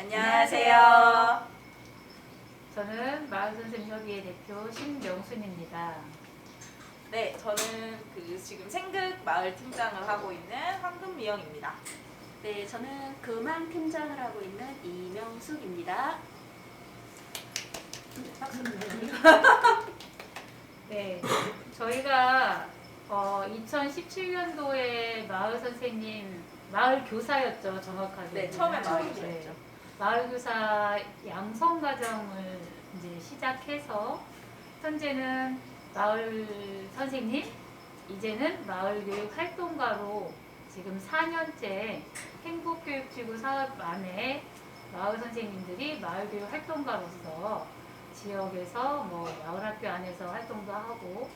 안녕하세요. 저는 마을선생협의회 대표 신명순입니다. 네, 저는 지금 생극 마을 팀장을 하고 있는 황금미영입니다. 네, 저는 금황 팀장을 하고 있는 이명숙입니다. 네, 저희가 2017년도에 마을선생님, 마을교사였죠, 정확하게. 네, 처음에 마을교사였죠. 네, 마을교사 양성과정을 이제 시작해서 현재는 마을선생님, 이제는 마을교육 활동가로 지금 4년째 행복교육지구 사업 안에 마을선생님들이 마을교육 활동가로서 지역에서 마을학교 안에서 활동도 하고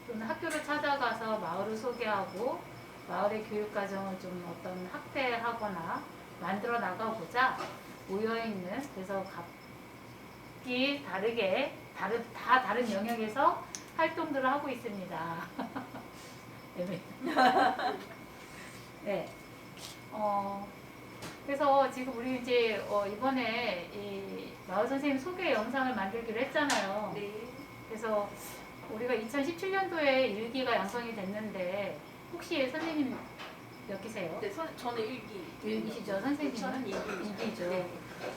또는 학교를 찾아가서 마을을 소개하고 마을의 교육과정을 좀 어떤 확대하거나 만들어 나가보자 모여있는, 그래서 각기 다르게 다 다른 영역에서 활동들을 하고 있습니다. 네. 그래서 지금 우리 이제 이번에 이 마을 선생님 소개 영상을 만들기로 했잖아요. 네. 그래서 우리가 2017년도에 일기가 양성이 됐는데 혹시 선생님 몇 기세요? 네, 저는 일기시죠, 선생님은? 저는 일기죠. 네.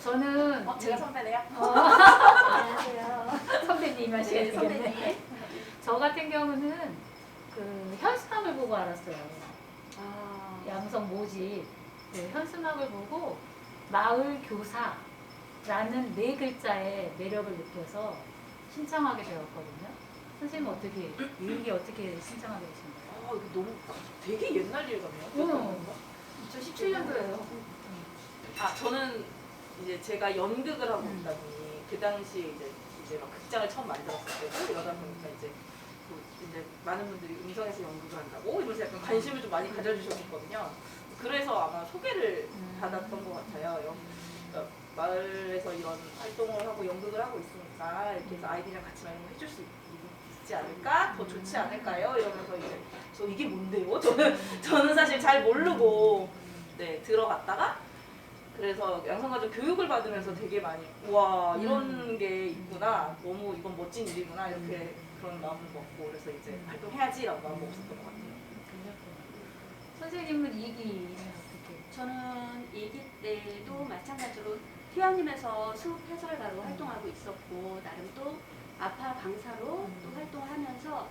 저는 제가 선배네요. 안녕하세요. 선배님 하셔야 네, 되겠네. 선배님. 저 같은 경우는 그 현수막을 보고 알았어요. 아, 양성 모집 그 현수막을 보고 마을 교사라는 네 글자의 매력을 느껴서 신청하게 되었거든요. 선생님 어떻게 일기 어떻게 신청하게 되신 거예요? 이거 너무 되게 옛날 일 같네요. 2017년도예요. 저는 이제 제가 연극을 하고 있다 보니 그 당시에 이제 막 극장을 처음 만들었을 때고 이러다 보니까 이제 많은 분들이 음성에서 연극을 한다고 이러면서 약간 관심을 좀 많이 가져주셨거든요. 그래서 아마 소개를 받았던 것 같아요. 그러니까 마을에서 이런 활동을 하고 연극을 하고 있으니까 이렇게 해서 아이들이랑 같이 많이 해줄 수 있지 않을까? 더 좋지 않을까요? 이러면서 이제 저 이게 뭔데요? 저는 사실 잘 모르고 들어갔다가 그래서 양성가족 교육을 받으면서 되게 많이 우와 이런 게 있구나, 너무 이건 멋진 일이구나 이렇게 그런 마음을 먹고 그래서 이제 활동해야지라고 마음 먹었었던 것 같아요. 선생님은 이기 어떻게? 저는 일기 때도 마찬가지로 태양님에서 수업 해설가로 활동하고 있었고 나름 또 아파 강사로 또 활동을 하면서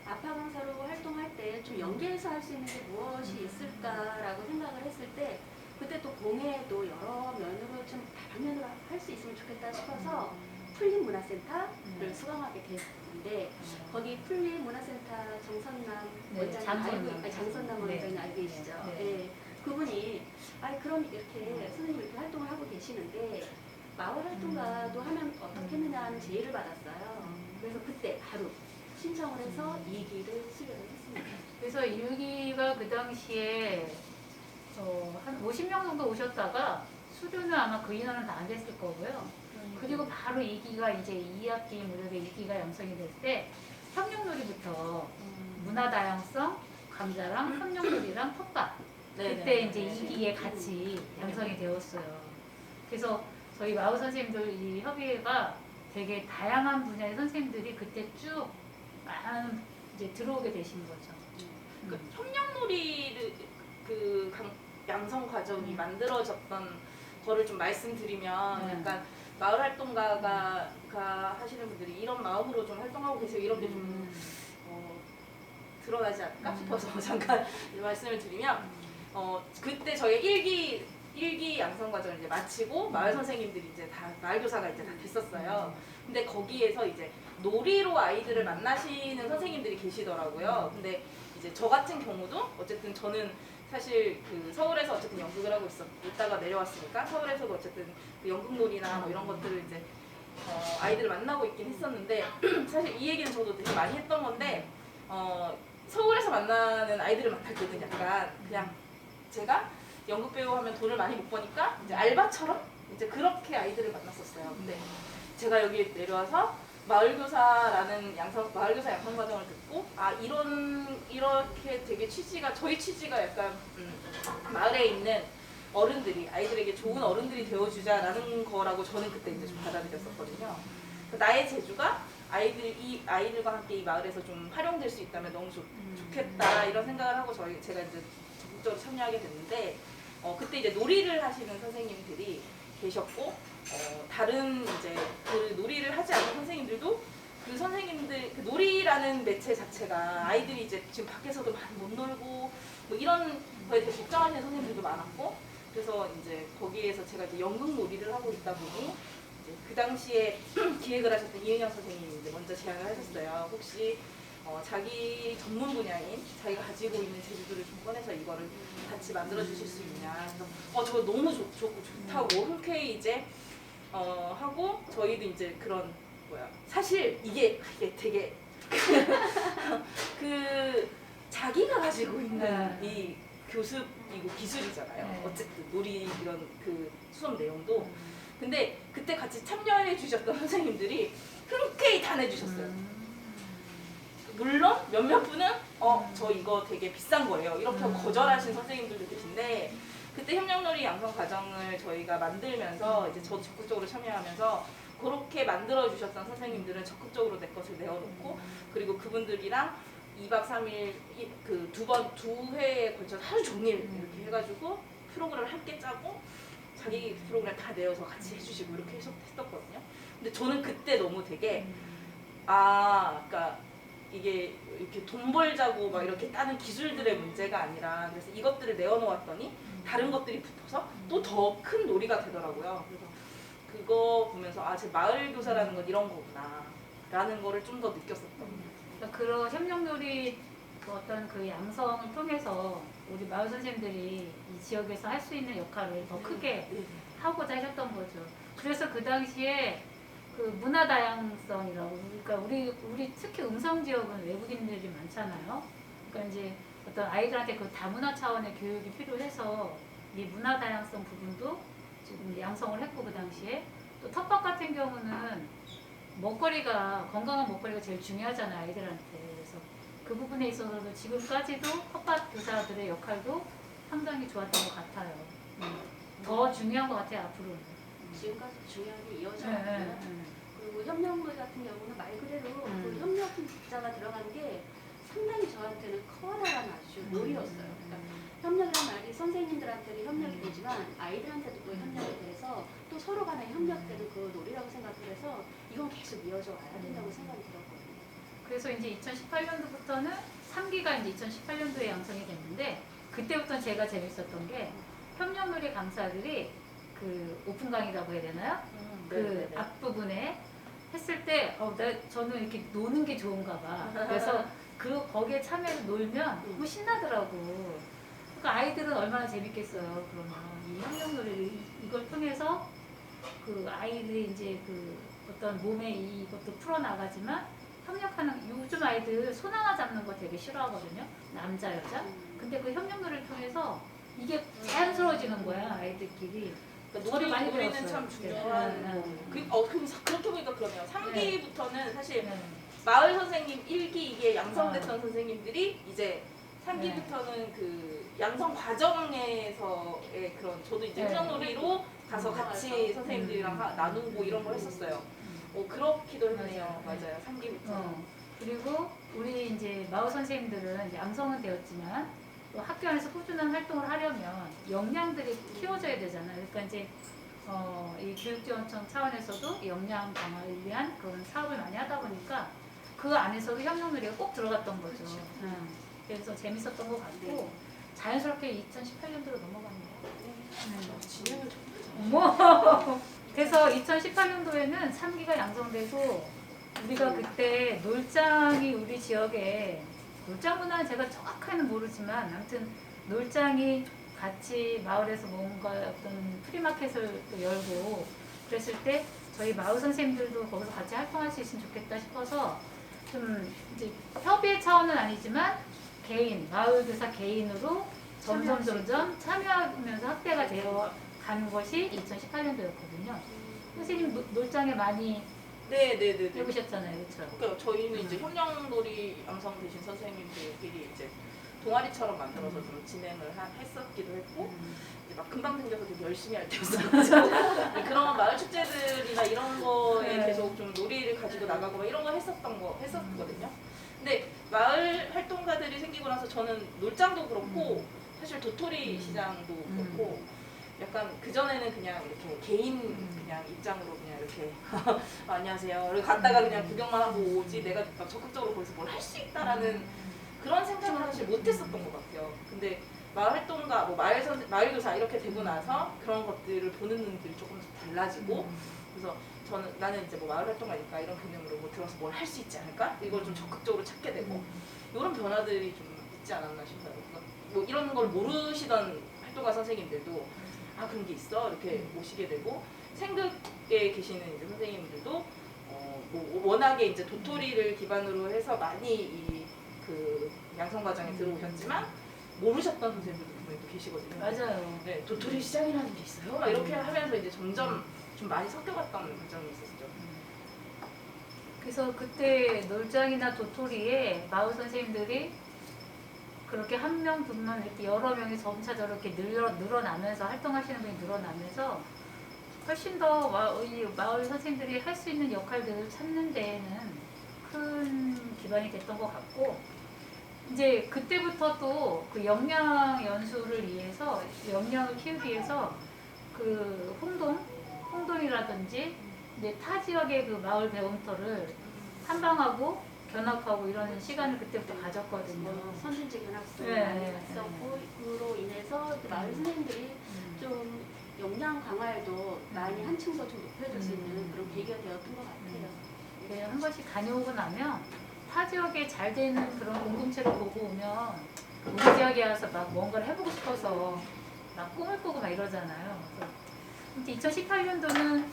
아파 강사로 활동할 때 좀 연계해서 할 수 있는 게 무엇이 있을까라고 생각을 했을 때 그때 또 공예도 여러 면으로 좀 다방면으로 할 수 있으면 좋겠다 싶어서 풀림문화센터를 수강하게 됐는데 거기 풀림문화센터 정선남 원장님 장선남 원장님 알고 계시죠? 네. 그분이 그럼 이렇게 선생님 이렇게 활동을 하고 계시는데 마을 활동가도 하면 어떻겠느냐 하는 제의를 받았어요. 그래서 그때 바로 신청을 해서 2기를 수료를 했습니다. 그래서 일기가 그 당시에 한 50명 정도 오셨다가 수료는 아마 그 인원은 다 안 됐을 거고요. 그리고 바로 2기가 이제 2학기 무렵에 2기가 양성이 될 때 협력놀이부터 문화다양성, 감자랑 협력놀이랑 텃밭 그때 이제 2기에 같이 양성이 되었어요. 그래서 저희 마을 선생님들 이 협의회가 되게 다양한 분야의 선생님들이 그때 쭉 많은 이제 들어오게 되신 거죠. 그 협력놀이를 양성 과정이 만들어졌던 거를 좀 말씀드리면 약간 마을 활동가가 하시는 분들이 이런 마음으로 좀 활동하고 계세요. 이런 게 좀 드러나지 않을까 싶어서 잠깐 말씀을 드리면 그때 저희 1기 양성 과정을 이제 마치고 마을 선생님들이 이제 다 마을 교사가 이제 다 됐었어요. 근데 거기에서 이제 놀이로 아이들을 만나시는 선생님들이 계시더라고요. 근데 이제 저 같은 경우도 어쨌든 저는 사실 서울에서 어쨌든 연극을 하고 있다가 내려왔으니까 서울에서도 어쨌든 연극놀이나 뭐 이런 것들을 이제 아이들을 만나고 있긴 했었는데 사실 이 얘기는 저도 되게 많이 했던 건데 서울에서 만나는 아이들을 만날 때는 약간 그냥 제가 연극 배우 하면 돈을 많이 못 버니까 이제 알바처럼 이제 그렇게 아이들을 만났었어요. 근데 제가 여기 내려와서 마을교사라는 마을교사 양성 과정을 듣고 이렇게 되게 저희 취지가 약간 마을에 있는 어른들이 아이들에게 좋은 어른들이 되어주자라는 거라고 저는 그때 이제 좀 받아들였었거든요. 나의 재주가 이 아이들과 함께 이 마을에서 좀 활용될 수 있다면 너무 좋겠다 이런 생각을 하고 제가 이제 적극적으로 참여하게 됐는데 그때 이제 놀이를 하시는 선생님들이 계셨고 다른 이제 그 놀이를 하지 않는 선생님들도 그 선생님들 그 놀이라는 매체 자체가 아이들이 이제 지금 밖에서도 많이 못 놀고 뭐 이런 거에 대해 걱정하시는 선생님들도 많았고 그래서 이제 거기에서 제가 이제 연극 놀이를 하고 있다 보니 이제 그 당시에 기획을 하셨던 이은영 선생님이 이제 먼저 제안을 하셨어요. 혹시 자기 전문 분야인 자기가 가지고 있는 재주들을 좀 꺼내서 이거를 같이 만들어 주실 수 있냐. 그래서 저거 너무 좋다고 흔쾌히 이제 하고 저희도 이제 그런 사실 이게 되게 그 자기가 가지고 있는 이 교습이고 기술이잖아요. 네. 어쨌든 놀이 이런 그 수업 내용도 근데 그때 같이 참여해 주셨던 선생님들이 흔쾌히 다 내주셨어요. 물론 몇몇 분은 저 이거 되게 비싼 거예요 이렇게 하고 거절하신 선생님들도 계신데 그때 협력놀이 양성 과정을 저희가 만들면서 이제 저도 적극적으로 참여하면서 그렇게 만들어 주셨던 선생님들은 적극적으로 내 것을 내어놓고 그리고 그분들이랑 2박 3일 그 두 회에 걸쳐 하루 종일 이렇게 해가지고 프로그램을 함께 짜고 자기 프로그램 다 내어서 같이 해주시고 이렇게 했었거든요. 근데 저는 그때 너무 되게 그러니까 이게 이렇게 돈 벌자고 막 이렇게 따는 기술들의 문제가 아니라 그래서 이것들을 내어놓았더니 다른 것들이 붙어서 또 더 큰 놀이가 되더라고요. 그래서 그거 보면서 제 마을 교사라는 건 이런 거구나 라는 거를 좀 더 느꼈었던 그러니까 그런 협력놀이 어떤 그 양성을 통해서 우리 마을 선생님들이 이 지역에서 할 수 있는 역할을 더 크게 하고자 하셨던 거죠. 그래서 그 당시에 그 문화 다양성이라고 그러니까 우리 특히 음성 지역은 외국인들이 많잖아요. 그러니까 이제 어떤 아이들한테 그 다문화 차원의 교육이 필요해서 이 문화 다양성 부분도 지금 양성을 했고 그 당시에 또 텃밭 같은 경우는 먹거리가 건강한 먹거리가 제일 중요하잖아요 아이들한테. 그래서 그 부분에 있어서도 지금까지도 텃밭 교사들의 역할도 상당히 좋았던 것 같아요. 더 중요한 것 같아요 앞으로는. 지금까지 중요한 게 이어져 네, 왔고요. 네, 네. 그리고 협력놀이 같은 경우는 말 그대로 그 협력자가 들어간 게 상당히 저한테는 커다란 아주 놀이였어요. 그러니까 협력이란 말이 선생님들한테는 협력이 되지만 아이들한테도 또 협력이 돼서 또 서로 간의 협력되는 그 놀이라고 생각을 해서 이건 계속 이어져 와야 된다고 생각이 들었거든요. 그래서 이제 2018년도부터는 3기가 이제 2018년도에 양성이 됐는데 그때부터 제가 재밌었던 게 협력놀이 강사들이 그 오픈 강의라고 해야 되나요? 그 앞부분에 했을 때 저는 이렇게 노는 게 좋은가 봐. 그래서 거기에 참여해서 놀면 너무 신나더라고. 그러니까 아이들은 얼마나 재밌겠어요. 그러면 이 협력놀이를 이걸 통해서 그 아이들이 이제 그 어떤 몸에 이것도 풀어나가지만 협력하는 요즘 아이들 손 하나 잡는 거 되게 싫어하거든요. 남자 여자. 근데 그 협력놀이를 통해서 이게 자연스러워지는 거야 아이들끼리. 저도 많이 놀이는 배웠어요. 참 중요한 그렇게 보니까 그러네요. 3기부터는 사실 네. 마을 선생님 1기, 2기에 양성됐던 선생님들이 이제 3기부터는 그 양성 과정에서의 그런 저도 이제 협력놀이로 가서 같이 선생님들이랑 나누고 이런 걸 했었어요. 그렇기도 했네요. 맞아요. 3기부터. 그리고 우리 이제 마을 선생님들은 이제 양성은 되었지만 또 학교 안에서 꾸준한 활동을 하려면 역량들이 키워져야 되잖아요. 그러니까 이제 이 교육지원청 차원에서도 역량 강화를 위한 그런 사업을 많이 하다 보니까 그 안에서도 협력놀이가 꼭 들어갔던 거죠. 그래서 재밌었던 것 같고 자연스럽게 2018년도로 넘어갑니다. 진행을 어머. 그래서 2018년도에는 3기가 양성되고 우리가 그때 놀장이 우리 지역에 놀장 문화는 제가 정확하게는 모르지만 아무튼 놀장이 같이 마을에서 뭔가 어떤 프리마켓을 또 열고 그랬을 때 저희 마을 선생님들도 거기서 같이 활동할 수 있으면 좋겠다 싶어서 좀 이제 협의의 차원은 아니지만 개인, 마을 교사 개인으로 점점 참여하면서 확대가 되어 간 것이 2018년도였거든요. 선생님 놀장에 많이 네네네. 해보셨잖아요, 그렇죠? 그러니까 저희는 이제 협력놀이 양성 되신 선생님들끼리 이제 동아리처럼 만들어서 좀 진행을 했었기도 했고 이제 막 금방 생겨서 되게 열심히 할 때였어가지고 그런 마을 축제들이나 이런 거에 네. 계속 좀 놀이를 가지고 나가고 막 이런 거 했었거든요. 근데 마을 활동가들이 생기고 나서 저는 놀장도 그렇고 사실 도토리 시장도 그렇고 약간 그전에는 그냥 이렇게 개인 그냥 입장으로 그냥 이렇게 안녕하세요. 그리고 갔다가 그냥 구경만 하고 오지 내가 막 적극적으로 거기서 뭘 할 수 있다라는 그런 생각을 사실 못했었던 것 같아요. 근데 마을 활동가, 뭐 마을교사 이렇게 되고 나서 그런 것들을 보는 눈들이 조금씩 달라지고 그래서 나는 이제 뭐 마을 활동가니까 이런 개념으로 뭐 들어서 뭘 할 수 있지 않을까? 이걸 좀 적극적으로 찾게 되고 이런 변화들이 좀 있지 않았나 싶어요. 그러니까 뭐 이런 걸 모르시던 활동가 선생님들도 아 그런 게 있어 이렇게 오시게 되고 생극에 계시는 이제 선생님들도 뭐 워낙에 이제 도토리를 기반으로 해서 많이 이 그 양성 과정에 들어오셨지만 모르셨던 선생님들도 분명히 또 계시거든요. 맞아요. 네, 도토리 시장이라는 게 있어요. 막 이렇게 하면서 이제 점점 좀 많이 섞여갔던 과정이 있었죠. 그래서 그때 놀장이나 도토리에 마을 선생님들이 그렇게 한 명, 두 명 이렇게 여러 명이 점차 저렇게 늘어나면서 활동하시는 분이 늘어나면서 훨씬 더 이 마을 선생님들이 할 수 있는 역할들을 찾는 데에는 큰 기반이 됐던 것 같고 이제 그때부터 또 그 역량 연수를 위해서 역량을 키우기 위해서 그 홍동이라든지 이제 타 지역의 그 마을 배움터를 탐방하고 견학하고 이러는 시간을 그때부터 가졌거든요. 선진지 견학도 네, 많이 네, 갔었고 그로 인해서 그 마을 선생님들이 좀 역량 강화에도 많이 한층 더 좀 높여줄 수 있는 그런 계기가 되었던 것 같아요. 네, 한 번씩 다녀오고 나면 타 지역에 잘 되는 그런 공동체를 보고 오면 우리 지역에 와서 막 뭔가를 해보고 싶어서 막 꿈을 꾸고 막 이러잖아요. 그래서 2018년도는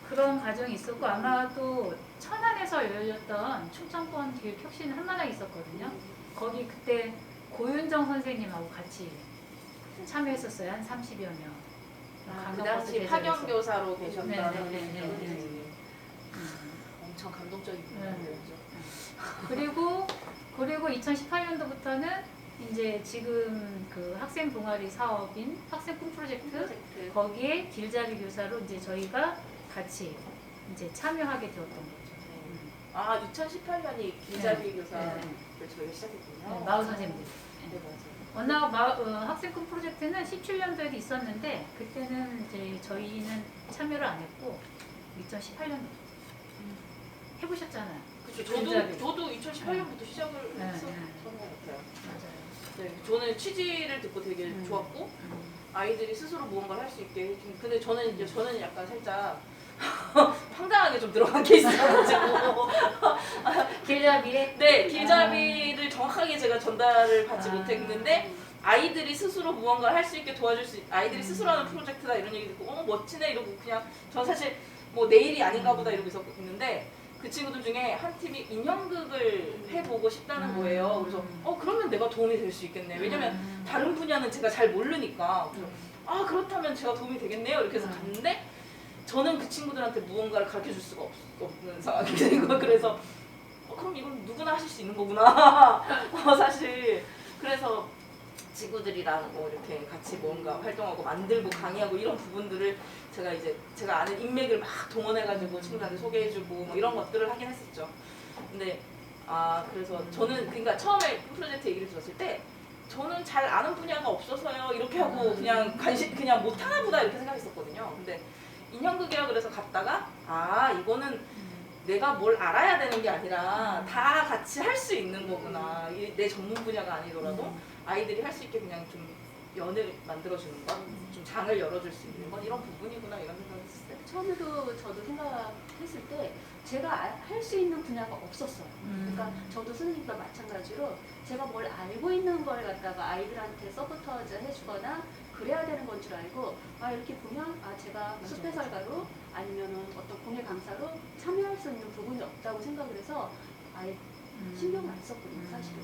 그런 과정이 있었고 아마 또 천안에서 열렸던 충청권 교육 혁신 한마당이 있었거든요. 거기 그때 고윤정 선생님하고 같이 참여했었어요. 한 30여 명. 그 당시 파견교사로 계셨던 네. 선생님. 엄청 감동적인 분이었죠. 그리고 2018년도부터는 이제 지금 그 학생 동아리 사업인 학생 꿈 프로젝트 거기에 길잡이 교사로 이제 저희가 같이 이제 참여하게 되었던 거죠. 아 2018년이 길잡이 교사를 저희가 시작했군요. 네, 마을 선생님들. 네 맞아요. 워낙 학생 꿈 프로젝트는 17년도에도 있었는데 그때는 이제 저희는 참여를 안 했고 2018년도 해보셨잖아요. 그렇죠. 저도 2018년부터 시작을 했었던 것 같아요. 맞아요. 네, 저는 취지를 듣고 되게 좋았고 아이들이 스스로 무언가를 할 수 있게 해준. 근데 저는 약간 살짝 황당하게 좀 들어간 게 있어가지고 길잡이에? 네 길잡이를 정확하게 제가 전달을 받지 못했는데 아이들이 스스로 무언가를 할 수 있게 도와줄 수 아이들이 스스로 하는 프로젝트다 이런 얘기 듣고 멋지네 이러고 그냥 전 사실 뭐 내일이 아닌가 보다 이러고 있었는데 그 친구들 중에 한 팀이 인형극을 해보고 싶다는 거예요. 그래서 그러면 내가 도움이 될 수 있겠네. 왜냐면 다른 분야는 제가 잘 모르니까. 그래서 그렇다면 제가 도움이 되겠네요. 이렇게 해서 갔는데 저는 그 친구들한테 무언가를 가르쳐 줄 수가 없는 상황이 된 거예요. 그래서 그럼 이건 누구나 하실 수 있는 거구나. 사실 그래서 친구들이랑 뭐 이렇게 같이 뭔가 활동하고 만들고 강의하고 이런 부분들을 제가 아는 인맥을 막 동원해가지고 친구들한테 소개해주고 뭐 이런 것들을 하긴 했었죠. 근데 그래서 저는 그러니까 처음에 프로젝트 얘기를 들었을 때 저는 잘 아는 분야가 없어서요 이렇게 하고 그냥 못하나 보다 이렇게 생각했었거든요. 근데 인형극이라 그래서 갔다가 이거는 내가 뭘 알아야 되는 게 아니라 다 같이 할 수 있는 거구나. 이게 내 전문 분야가 아니더라도 아이들이 할 수 있게 그냥 좀 연을 만들어주는 것, 좀 장을 열어줄 수 있는 것 이런 부분이구나 이런 생각을 했어요. 처음에도 저도 생각했을 때 제가 할 수 있는 분야가 없었어요. 그러니까 저도 선생님과 마찬가지로 제가 뭘 알고 있는 걸 갖다가 아이들한테 서포터즈 해주거나 그래야 되는 건 줄 알고 이렇게 보면 제가 숲 해설가로 아니면은 어떤 공예 강사로 참여할 수 있는 부분이 없다고 생각을 해서 아예 신경을 안 썼거든요 사실은.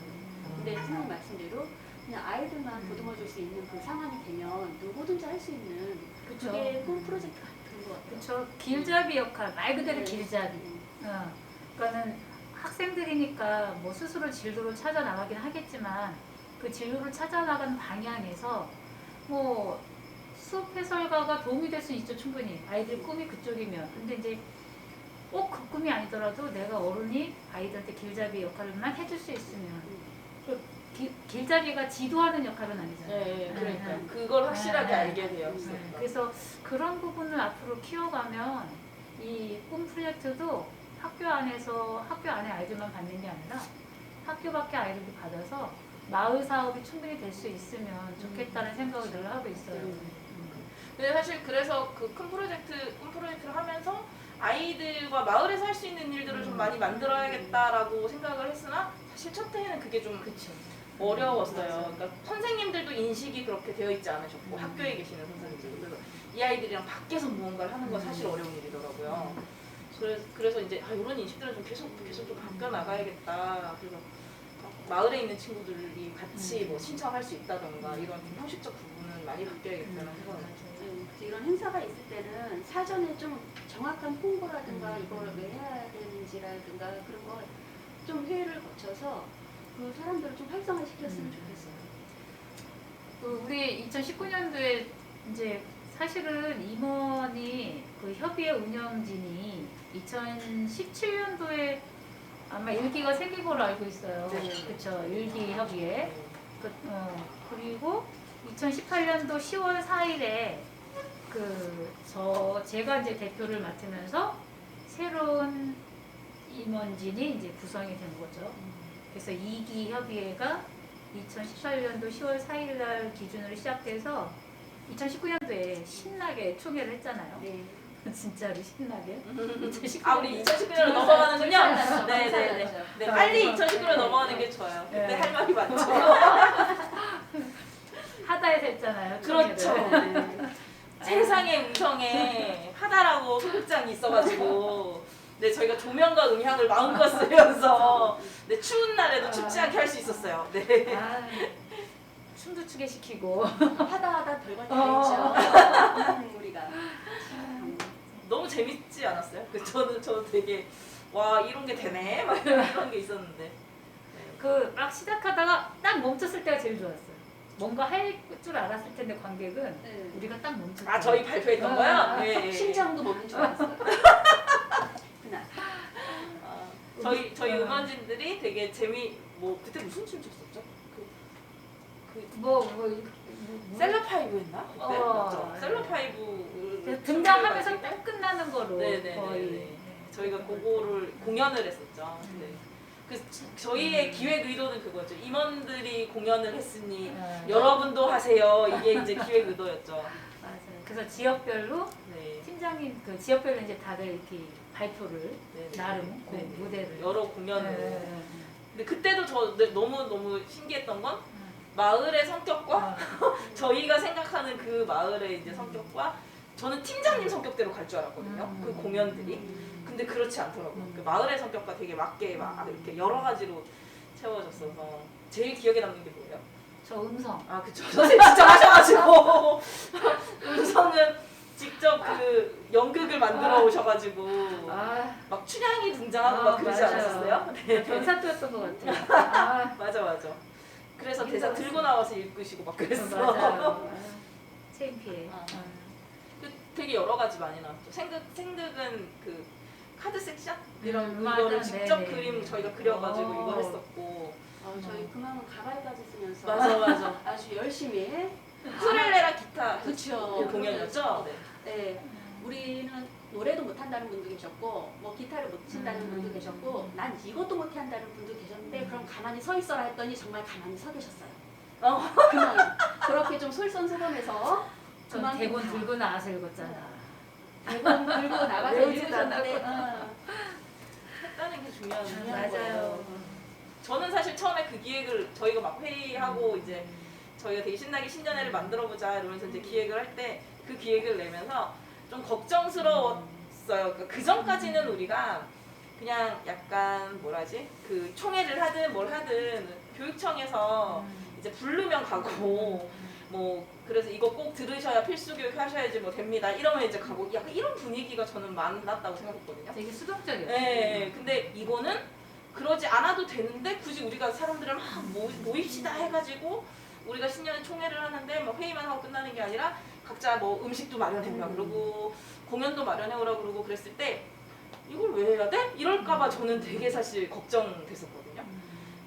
근데 선생님 말씀대로 그냥 아이들만 보듬어 줄 수 있는 그 상황이 되면 누구든지 할 수 있는 그게 꿈 프로젝트 같은 것 같아요. 그렇죠. 길잡이 역할, 말 그대로 네. 길잡이. 그러니까는 학생들이니까 뭐 스스로 진로를 찾아 나가긴 하겠지만 그 진로를 찾아 나가는 방향에서 뭐 수업 해설가가 도움이 될 수 있죠, 충분히. 아이들 꿈이 그쪽이면. 근데 이제 꼭 그 꿈이 아니더라도 내가 어른이 아이들한테 길잡이 역할만 해줄 수 있으면 그 길잡이가 지도하는 역할은 아니잖아요. 네, 그러니까 네. 그걸 확실하게 네. 알게 되었어요. 그래서 그런 부분을 앞으로 키워가면 이 꿈 프로젝트도 학교 안에서 학교 안에 아이들만 받는 게 아니라 학교 밖에 아이들도 받아서 마을 사업이 충분히 될 수 있으면 좋겠다는 생각을 늘 하고 있어요. 근데 사실 그래서 그 꿈 프로젝트를 하면서 아이들과 마을에서 할 수 있는 일들을 좀 많이 만들어야겠다라고 생각을 했으나 사실 첫 해에는 그게 좀 그렇죠. 어려웠어요. 그러니까 선생님들도 인식이 그렇게 되어 있지 않으셨고 학교에 계시는 선생님들도 그래서 이 아이들이랑 밖에서 무언가를 하는 건 사실 어려운 일이더라고요. 그래서 이제 이런 인식들은 좀 계속 좀 바뀌어 나가야겠다. 그래서 마을에 있는 친구들이 같이 뭐 신청할 수 있다던가 이런 좀 형식적 부분은 많이 바뀌어야겠다는 생각을 했죠. 그래서 이런 행사가 있을 때는 사전에 좀 정확한 홍보라든가 이걸 왜 해야 되는지라든가 그런 걸 좀 회의를 거쳐서 그 사람들을 좀 활성화시켰으면 좋겠어요. 우리 2019년도에 이제 사실은 임원이 그 협의회 운영진이 2017년도에 아마 일기가 생긴 걸로 알고 있어요. 네. 그렇죠. 일기 협의회. 그리고 2018년도 10월 4일에 제가 이제 대표를 맡으면서 새로운 임원진이 이제 구성이 된 거죠. 그래서 2기 협의회가 2018년도 10월 4일 날 기준으로 시작돼서 2019년도에 신나게 총회를 했잖아요. 네. 진짜로 신나게. 아, 우리 2019년으로 넘어가는군요. 감사하죠. 네네네. 감사하죠. 네, 빨리 2019년 넘어가는 게 좋아요. 그때 네. 할 말이 많죠. 하다에서 했잖아요. 그렇죠. 총회를. 네. 세상의 음성에 하다라고 소극장이 있어가지고 네, 저희가 조명과 음향을 마음껏 쓰면서 네, 추운 날에도 춥지 않게 할 수 있었어요. 네. 아, 춤도 추게 시키고. 하다 별걸 다 했죠. 우리가. 너무 재밌지 않았어요? 저도 되게 와 이런 게 되네 막 이런 게 있었는데 그 막 시작하다가 딱 멈췄을 때가 제일 좋았어요. 뭔가 할 줄 알았을 텐데 관객은 네. 우리가 딱 멈췄어요. 아 저희 발표했던 아, 거요? 아, 네. 심장도 멈는 줄 알았어요. 그날. 아, 저희 음원진들이 되게 그때 무슨 춤 췄었죠? 셀럽파이브였나? 네, 맞죠. 셀럽파이브 등장하면서 딱 끝나는 거로 네네. 거의. 저희가 그거를 공연을 했었죠. 네. 저희의 기획 의도는 그거죠. 임원들이 공연을 했으니 네. 여러분도 하세요. 이게 이제 기획 의도였죠. 맞아요. 그래서 지역별로 네. 팀장님 그 지역별로 이제 다들 이렇게 발표를 네. 나름 네. 무대를 여러 공연을. 네. 근데 그때도 너무 신기했던 건 마을의 성격과 저희가 생각하는 그 마을의 이제 성격과 저는 팀장님 성격대로 갈 줄 알았거든요. 그 공연들이. 근데 그렇지 않더라고요. 그 마을의 성격과 되게 맞게 막 이렇게 여러 가지로 채워졌어서 제일 기억에 남는 게 뭐예요? 저 음성. 아 그쵸. 선생님 직접 하셔가지고 음성은 직접 그 연극을 만들어 오셔가지고 아, 막 춘향이 등장하고 막 그러지 맞아요. 않았었어요? 네. 변사또였던 것 같아요. 맞아. 그래서 대사 힘들었어요. 들고 나와서 읽으시고 막 그랬어. 맞아요. 창피해. 아. 되게 여러 가지 많이 나왔죠. 생극은 그 카드 섹션 이런 맞아. 이거를 직접 네네. 그림 저희가 그려가지고 오. 이거 했었고. 저희 그만큼 가발까지 쓰면서 맞아. 아주 열심히 우쿨렐레랑 기타 그쵸. 그 공연이었죠. 네. 네, 우리는 노래도 못한다는 분도 계셨고 뭐 기타를 못 친다는 분도 계셨고 난 이것도 못한다는 분도 계셨는데 그럼 가만히 서 있어라 했더니 정말 가만히 서 계셨어요. 그냥 그렇게 좀 솔선수범해서 전 대본 들고 나와서 읽었잖아. 대본 들고 나가서 외우지도 읽으셨는데 했다는 게 중요한 중요한 거예요. 거예요. 저는 사실 처음에 그 기획을 저희가 막 회의하고 이제 저희가 되게 신나게 신년회를 만들어보자 이러면서 이제 기획을 할 때 그 기획을 내면서 좀 걱정스러웠어요. 그러니까 그 전까지는 우리가 그냥 약간 뭐라지 그 총회를 하든 뭘 하든 교육청에서 이제 부르면 가고 뭐 그래서 이거 꼭 들으셔야 필수 교육 하셔야지 뭐 됩니다. 이러면 이제 가고 약간 이런 분위기가 저는 많았다고 생각했거든요. 되게 수동적이었어요. 네, 근데 이거는 그러지 않아도 되는데 굳이 우리가 사람들을 막 모입시다 해가지고 우리가 신년에 총회를 하는데 뭐 회의만 하고 끝나는 게 아니라 각자 뭐 음식도 마련해오라 그러고 공연도 마련해오라 그러고 그랬을 때 이걸 왜 해야 돼? 이럴까봐 저는 되게 사실 걱정됐었거든요.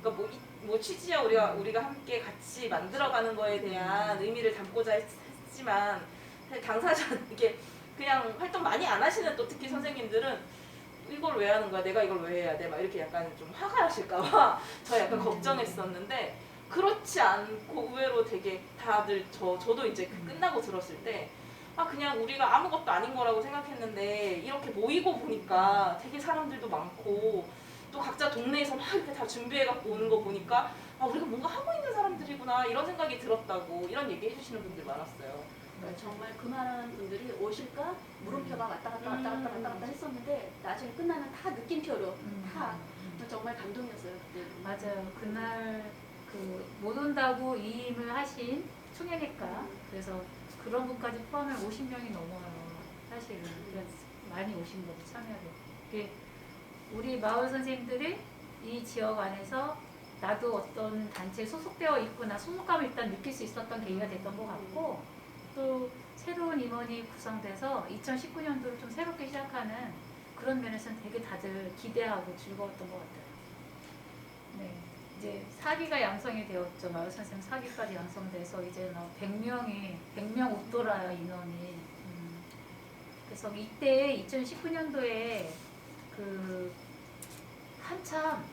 그러니까 뭐 취지야 우리가 함께 같이 만들어가는 거에 대한 의미를 담고자 했지만 사실 당사자 이게 그냥 활동 많이 안 하시는 또 특히 선생님들은 이걸 왜 하는 거야? 내가 이걸 왜 해야 돼? 막 이렇게 약간 좀 화가 나실까봐 저 약간 걱정했었는데 그렇지 않고 의외로 되게 다들 저도 이제 끝나고 들었을 때 그냥 우리가 아무것도 아닌 거라고 생각했는데 이렇게 모이고 보니까 되게 사람들도 많고 또 각자 동네에서 막 이렇게 다 준비해갖고 오는 거 보니까 우리가 뭔가 하고 있는 사람들이구나 이런 생각이 들었다고 이런 얘기 해주시는 분들 많았어요. 정말 그 많은 분들이 오실까 물음표가 왔다 갔다 했었는데 나중에 끝나면 다 느낌표로 다 정말 감동이었어요. 그때. 맞아요. 그날 그 못 온다고 이임을 하신 총회니까 그래서 그런 분까지 포함해 50명이 넘어요. 사실은 그래서 많이 오신 거죠 참여를. 이게 우리 마을 선생님들이 이 지역 안에서 나도 어떤 단체에 소속되어 있구나 소속감을 일단 느낄 수 있었던 계기가 됐던 것 같고 또 새로운 임원이 구성돼서 2019년도를 좀 새롭게 시작하는 그런 면에서는 되게 다들 기대하고 즐거웠던 것 같아요. 네, 이제 4기가 양성이 되었죠. 마을 선생님 4기까지 양성돼서 이제 100명 웃돌아요 인원이. 그래서 이때 2019년도에 그 한참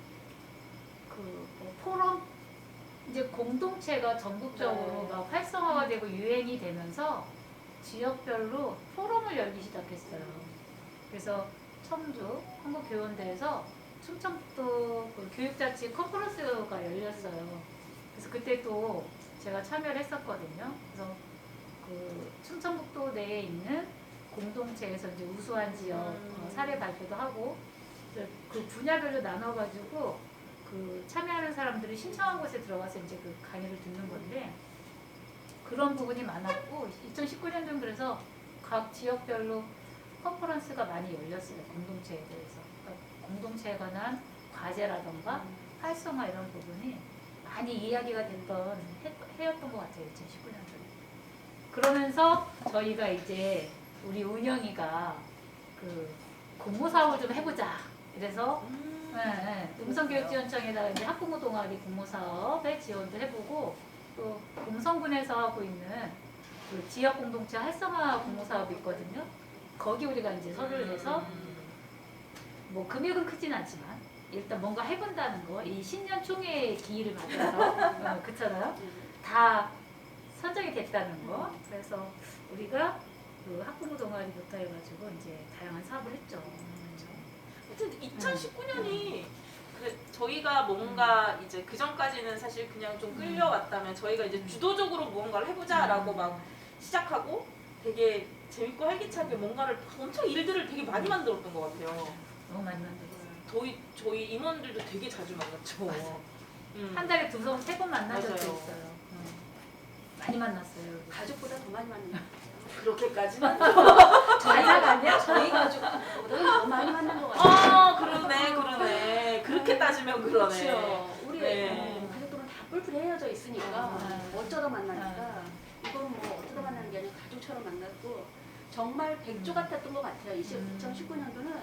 뭐 포럼 이제 공동체가 전국적으로 막 활성화가 되고 유행이 되면서 지역별로 포럼을 열기 시작했어요. 그래서 청주 한국교원대에서 충청북도 그 교육자치 컨퍼런스가 열렸어요. 그래서 그때 또 제가 참여를 했었거든요. 그래서 그 충청북도 내에 있는 공동체에서 이제 우수한 지역 사례 발표도 하고 그 분야별로 나눠가지고 그 참여하는 사람들이 신청한 곳에 들어가서 이제 그 강의를 듣는 건데 그런 부분이 많았고 2019년도는 그래서 각 지역별로 컨퍼런스가 많이 열렸어요. 공동체에 대해서. 그러니까 공동체에 관한 과제라던가 활성화 이런 부분이 많이 이야기가 됐던 해였던 것 같아요. 2019년도에. 그러면서 저희가 이제 우리 운영이가 그 공모사업을 좀 해보자. 그래서 음성교육지원청에다가 이제 학부모 동아리 공모사업에 지원도 해보고 또 음성군에서 하고 있는 그 지역 공동체 활성화 공모사업이 있거든요. 거기 우리가 이제 서류를 내서 뭐 금액은 크진 않지만 일단 뭔가 해본다는 거, 이 신년 총회의 기회를 받아서 그렇잖아요. 다 선정이 됐다는 거. 그래서 우리가 그 학부모 동아리부터 해가지고 이제 다양한 사업을 했죠. 하여튼 2019년이 저희가 뭔가 이제 그 전까지는 사실 그냥 좀 끌려왔다면 저희가 이제 주도적으로 무언가를 해보자라고 막 시작하고 되게 재밌고 활기차게 뭔가를 엄청 일들을 되게 많이 만들었던 것 같아요. 너무 많이 만들었어요. 저희 임원들도 되게 자주 만났죠. 한 달에 2번, 3번 만난 적도 맞아요. 있어요. 많이 만났어요. 가족보다 더 많이 만난 것 같아요. 그렇게까지는 가족 아니야? 저희 가족보다 더 많이 만난 것 같아요. 그러네. 그렇게 따지면 그러네. 그렇죠. 우리 네. 가족들은 다 뿔뿔이 헤어져 있으니까 어쩌다 만나니까 이건 뭐 어쩌다 만나는 게 아니라 가족처럼 만났고 정말 백조 같았던 것 같아요. 2019년도는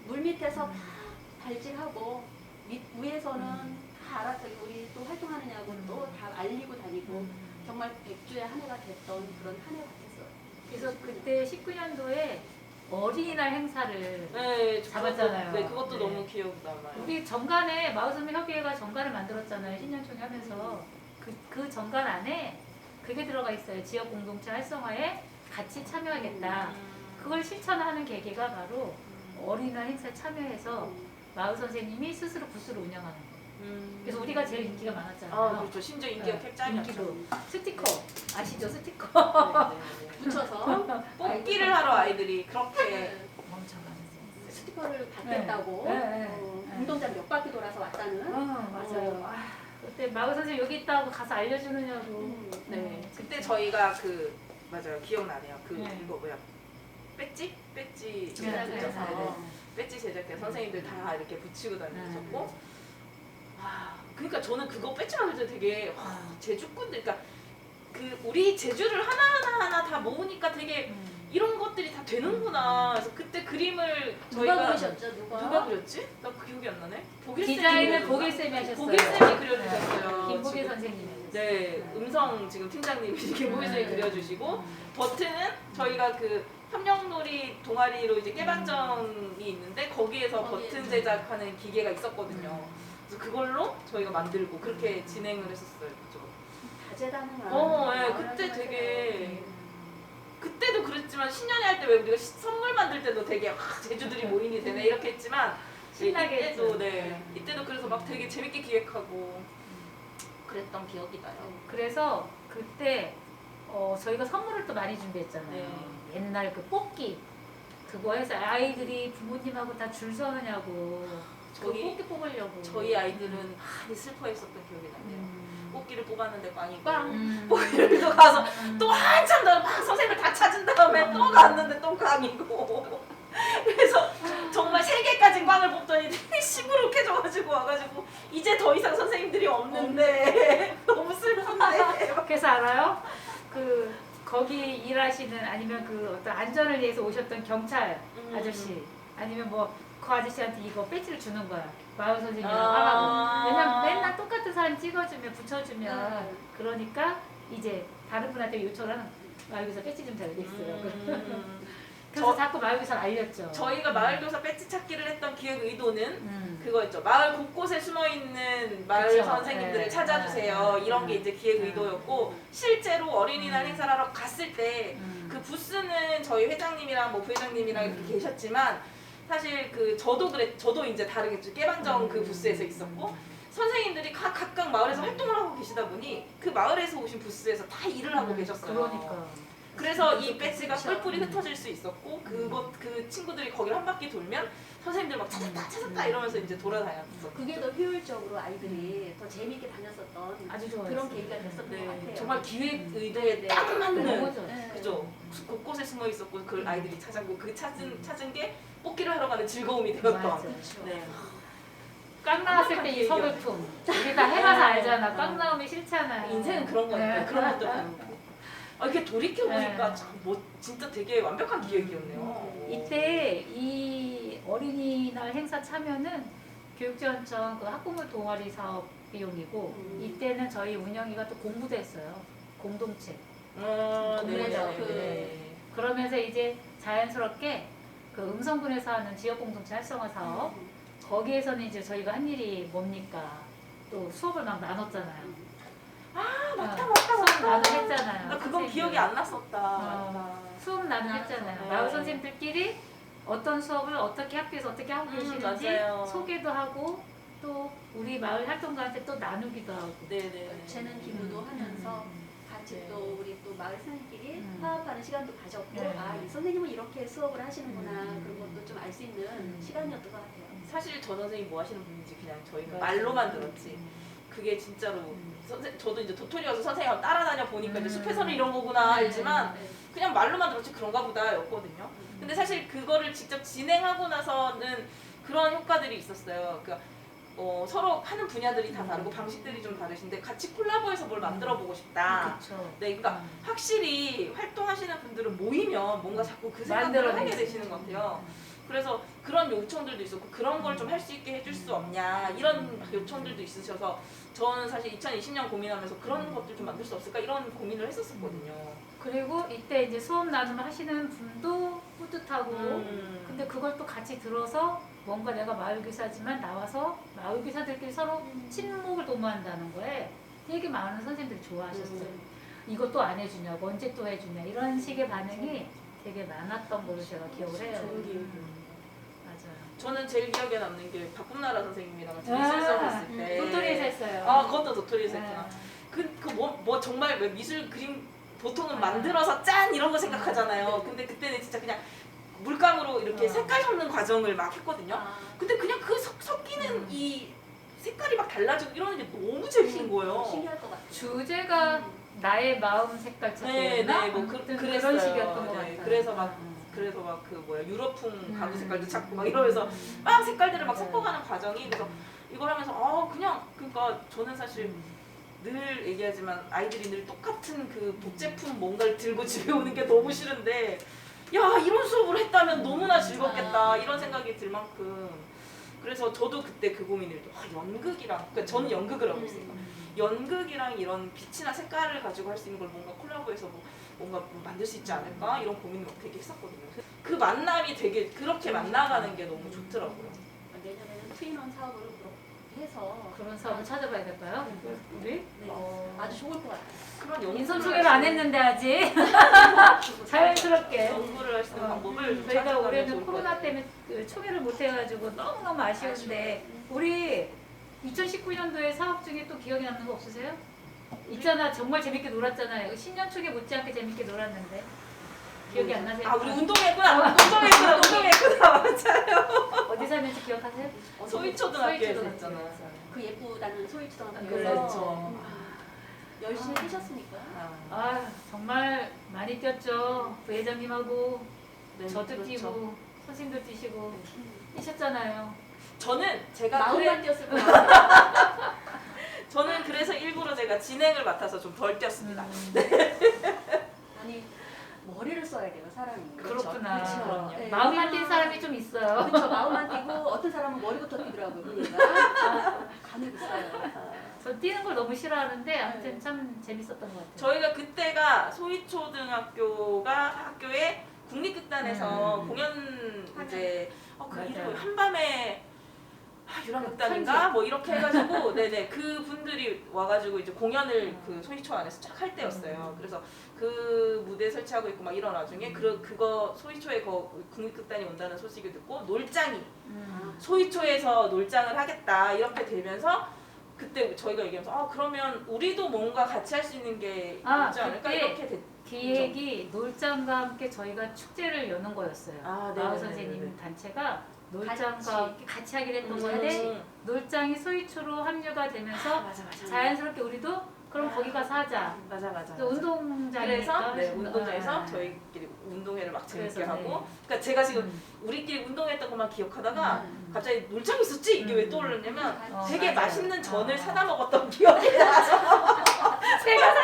물 밑에서 다 발질하고 위에서는 다 알아서 우리 또 활동하느냐고 또 다 알리고 다니고 정말 백조의 한 해가 됐던 그런 한 해 같았어요. 그래서 그때 19년도에 어린이날 행사를 네, 잡았잖아요. 그것도 네. 너무 기억 남아요. 우리 정관에 마을선배 협의회가 정관을 만들었잖아요. 신년총회 하면서 그 정관 안에 그게 들어가 있어요. 지역 공동체 활성화에 같이 참여하겠다. 그걸 실천하는 계기가 바로 어린이날 행사에 참여해서 마을 선생님이 스스로 부스를 운영하는 거예요. 그래서 우리가 제일 인기가 많았잖아요. 그렇죠. 심지어 인기가 네, 캡짱이었죠. 인기도. 스티커 아시죠? 스티커 붙여서 뽑기를 하러 아이들이 그렇게 엄청 많았어요. 스티커를 받겠다고 네. 운동장 몇 바퀴 돌아서 왔다는 맞아요. 그때 마을 선생님 여기 있다고 가서 알려주느냐고. 네. 그때 저희가 그 맞아요. 기억나네요. 그 네. 이거 뭐야? 배지 제작해서. 배지 제작해서 선생님들 다 이렇게 붙이고 다니셨고. 와, 그러니까 저는 그거 배지 만들 때 되게 와, 제주꾼들, 그러니까 그 우리 제주를 하나 다 모으니까 되게 이런 것들이 다 되는구나. 그래서 그때 그림을 누가 저희가 그러셨죠? 누가 그렸지? 나 그 기억이 안 나네. 디자인은 보길쌤이 하셨어요. 보길쌤이 그려주셨어요. 김보길 지금. 선생님이 하셨어요. 네, 음성 지금 팀장님이 김보길쌤이 네. 그려주시고 버튼은 저희가 그 협력놀이 동아리로 이제 깨방정이 있는데 거기에서 버튼 제작하는 기계가 있었거든요. 그래서 그걸로 저희가 만들고 그렇게 진행을 했었어요. 그죠? 다재다능한. 예, 그때 되게 그때도 그랬지만 신년회 할 때 왜 우리가 선물 만들 때도 되게 제주들이 모임이 되네 이렇게 했지만 신나게 이때도 했죠. 네 이때도 그래서 막 되게 재밌게 기획하고 그랬던 기억이 나요. 그래서 그때 저희가 선물을 또 많이 준비했잖아요. 네. 옛날 그 뽑기 그거 해서 아이들이 부모님하고 다 줄 서느냐고 그 저희- 뽑기 뽑으려고. 저희 아이들은 많이 슬퍼했었던 기억이 나네요. 꽃기를 뽑았는데 꽝이고 빵. 그래서 가서 또 한참 더 막 선생님을 다 찾은 다음에 또 갔는데 또 꽝이고 그래서 정말 3개까지 꽝을 뽑더니 되게 시무룩해져가지고 와가지고 이제 더 이상 선생님들이 없는데 너무 슬픈데 그래서 알아요? 그 거기 일하시는 아니면 그 어떤 안전을 위해서 오셨던 경찰 아저씨 아니면 뭐 그 아저씨한테 이거 배지를 주는 거야. 마을 선생님이랑 하라고. 왜냐면 맨날 똑같은 사람 찍어주면 붙여주면 그러니까 이제 다른 분한테 요청을 하는 마을교사 배지 좀 달겠어요. 그래서 자꾸 마을교사를 알렸죠. 저희가 마을교사 배지 찾기를 했던 기획 의도는 음. 그거였죠. 마을 곳곳에 숨어있는 마을 그쵸. 선생님들을 네. 찾아주세요. 네. 이런 게 이제 기획 네. 의도였고 실제로 어린이날 행사를 하러 갔을 때 그 부스는 저희 회장님이랑 뭐 부회장님이랑 이렇게 계셨지만 사실 그 저도 이제 다르겠죠. 깨방정 그 부스에서 있었고 선생님들이 각각 마을에서 활동을 하고 계시다 보니 그 마을에서 오신 부스에서 다 일을 하고 계셨어요. 그러니까. 그래서 이 배지가 뿔뿔이 흩어질 수 있었고 그 친구들이 거기를 한 바퀴 돌면 선생님들 막 찾았다 이러면서 이제 돌아다녔어. 그게 더 효율적으로 아이들이 더 재미있게 다녔었던 아주 좋아요. 그런 계기가 됐었던 것 같아요. 정말 기획 의도에 네, 딱 맞는 너무 좋아요. 네. 그죠. 곳곳에 숨어 있었고 그 아이들이 찾았고 그 찾은 게 뽑기를 하러 가는 즐거움이 되었던. 맞아. 네. 깡 나왔을 때 이 서글픔. 우리 다 해봐서 알잖아. 깡 나오면 싫잖아. 인생은 그런 거니까 그런 것도 배우고. 이렇게 돌이켜 보니까 네. 참 진짜 되게 완벽한 기획이었네요. 이때 이 어린이날 행사 참여는 교육지원청 그 학부모 동아리 사업 비용이고 이때는 저희 운영이가 또 공부도 했어요. 공동체. 네. 네. 그러면서 이제 자연스럽게 그 음성군에서 하는 지역공동체 활성화 사업 거기에서는 이제 저희가 한 일이 뭡니까? 또 수업을 막 나눴잖아요. 맞다. 수업 나눔했잖아요. 나 그건 선생님들. 기억이 안 났었다. 어, 수업 나눔했잖아요. 네. 마을 선생님들끼리 어떤 수업을 어떻게 학교에서 어떻게 하고 계시는지 맞아요. 소개도 하고 또 우리 마을 활동가한테 또 나누기도 하고. 네네. 재능 기부도 하면서 같이 네. 또 우리 또 마을 선생님끼리 음. 화합하는 시간도 가졌고 네. 이 선생님은 이렇게 수업을 하시는구나 그런 것도 좀 알 수 있는 음. 시간이었던 것 같아요. 사실 저 선생님 뭐 하시는 분인지 그냥 저희가 맞아요. 말로만 들었지. 그게 진짜로 저도 이제 도토리여서 선생님하고 따라다녀 보니까 이제 숲에서는 이런 거구나 알지만 네. 그냥 말로만 들었지 그런가 보다였거든요. 근데 사실 그거를 직접 진행하고 나서는 그런 효과들이 있었어요. 그러니까 서로 하는 분야들이 다 다르고 방식들이 좀 다르신데 같이 콜라보해서 뭘 만들어 보고 싶다. 그렇죠. 네, 그러니까 확실히 활동하시는 분들은 모이면 뭔가 자꾸 그 생각을 하게 되시는 것 같아요. 그래서 그런 요청들도 있었고 그런 걸 좀 할 수 있게 해줄 수 없냐 이런 요청들도 있으셔서 저는 사실 2020년 고민하면서 그런 것들 좀 만들 수 없을까 이런 고민을 했었거든요. 그리고 이때 이제 수업 나눔을 하시는 분도 뿌듯하고 근데 그걸 또 같이 들어서 뭔가 내가 마을교사지만 나와서 마을교사들끼리 서로 친목을 도모한다는 거에 되게 많은 선생님들이 좋아하셨어요. 이것도 안 해주냐고 언제 또 해주냐 이런 식의 반응이 되게 많았던 걸로 제가 기억을 해요. 좋은 기획이에요. 맞아요. 저는 제일 기억에 남는 게 박꿈나라 선생님이랑 같이 미술 수업 했을 때 도토리에서 했어요. 그것도 도토리에서 했구나. 뭐 정말 왜 미술 그림 보통은 아. 만들어서 짠 이런 거 생각하잖아요. 근데 그때는 진짜 그냥 물감으로 이렇게 색깔 섞는 과정을 막 했거든요. 근데 그냥 그 섞이는 이 색깔이 막 달라지고 이러는 게 너무 재밌는 거예요. 신기할 것 같아요. 주제가 나의 마음 색깔 네, 찾기였나? 네, 뭐 아무튼 그랬어요. 그런 식이었던 것 네, 같아요. 그래서 막 그 뭐야 유럽풍 가구 색깔도 찾고 막 이러면서 막 색깔들을 막 섞어가는 과정이 그래서 이걸 하면서 그냥 그러니까 저는 사실 늘 얘기하지만 아이들이 늘 똑같은 그 복제품 뭔가를 들고 집에 오는 게 너무 싫은데 야 이런 수업을 했다면 너무나 즐겁겠다 이런 생각이 들 만큼 그래서 저도 그때 그 고민을 연극이랑 그러니까 저는 연극을 하고 있으니까 연극이랑 이런 빛이나 색깔을 가지고 할 수 있는 걸 뭔가 콜라보해서 뭔가 만들 수 있지 않을까 이런 고민을 막 되게 했었거든요. 그 만남이 되게 그렇게 만나가는 게 너무 좋더라고요. 내년에는 트윈원 사업으로 그렇게 해서 그런 사업을 찾아봐야 될까요? 우리? 네. 아주 좋을 것 같아요. 그런 연구를 인선 소개를 안 했는데 아직 자연스럽게 연구를 할 수 있는 방법을 좀 저희가 찾아가면 올해는 좋을 것 코로나 같아요. 때문에 그 초기를 못 해가지고 너무너무 아쉬운데 우리 2019년도에 사업 중에 또 기억에 남는 거 없으세요? 있잖아 정말 재밌게 놀았잖아요. 신년 초기 못지않게 재밌게 놀았는데 기억이 안 나세요? 아 우리 운동했구나 맞아요. 어디 사는지 기억하세요? 소희초등학교에서 했잖아. 그 예쁘다는 소희초등학교에서 그렇죠. 열심히 뛰셨으니까. 아 정말 많이 뛰었죠. 부회장님하고 네, 저도 그렇죠. 뛰고 선생님도 뛰시고 뛰셨잖아요. 저는 제가 마음만 뛰었을 것 같아요. 저는 그래서 일부러 제가 진행을 맡아서 좀 덜 뛰었습니다. 아니 머리를 써야 돼요 사람이. 그렇구나. 그렇죠. 그럼요. 네. 마음만 뛴 사람이 좀 있어요. 그렇죠. 마음만 뛰고 어떤 사람은 머리부터 뛰더라고요. 보니까 감이 있어요. 저 뛰는 걸 너무 싫어하는데 아무튼 참 재밌었던 것 같아요. 저희가 그때가 소희초등학교가 학교에 국립극단에서 공연 이제 그 맞아요. 이름이 한밤에 유랑극단인가 뭐 이렇게 해가지고 네네 그 분들이 와가지고 이제 공연을 그 소희초 안에서 쫙 할 때였어요. 그래서 그 무대 설치하고 있고 막 이런 와중에 그거 소희초에 국립극단이 온다는 소식을 듣고 놀장이 소희초에서 놀장을 하겠다 이렇게 되면서 그때 저희가 얘기하면서 그러면 우리도 뭔가 같이 할 수 있는 게 있지 않을까 그때 이렇게 됐죠. 기획이 놀장과 함께 저희가 축제를 여는 거였어요. 마을 네네네네네. 선생님 단체가 놀장과 같이. 함께 같이 하기로 했던 건데 놀장이 소희초로 합류가 되면서 맞아. 자연스럽게 우리도 그럼 거기 가서 하자. 맞아. 또 운동장이니까 그래서 운동장에서 저희끼리 운동회를 막 재밌게 그래서, 하고 네. 그러니까 제가 지금 우리끼리 운동했던 것만 기억하다가 갑자기 놀장 있었지? 이게 왜 떠오르냐면 되게 맞아요. 맛있는 전을 사다 먹었던 기억이 나서 제가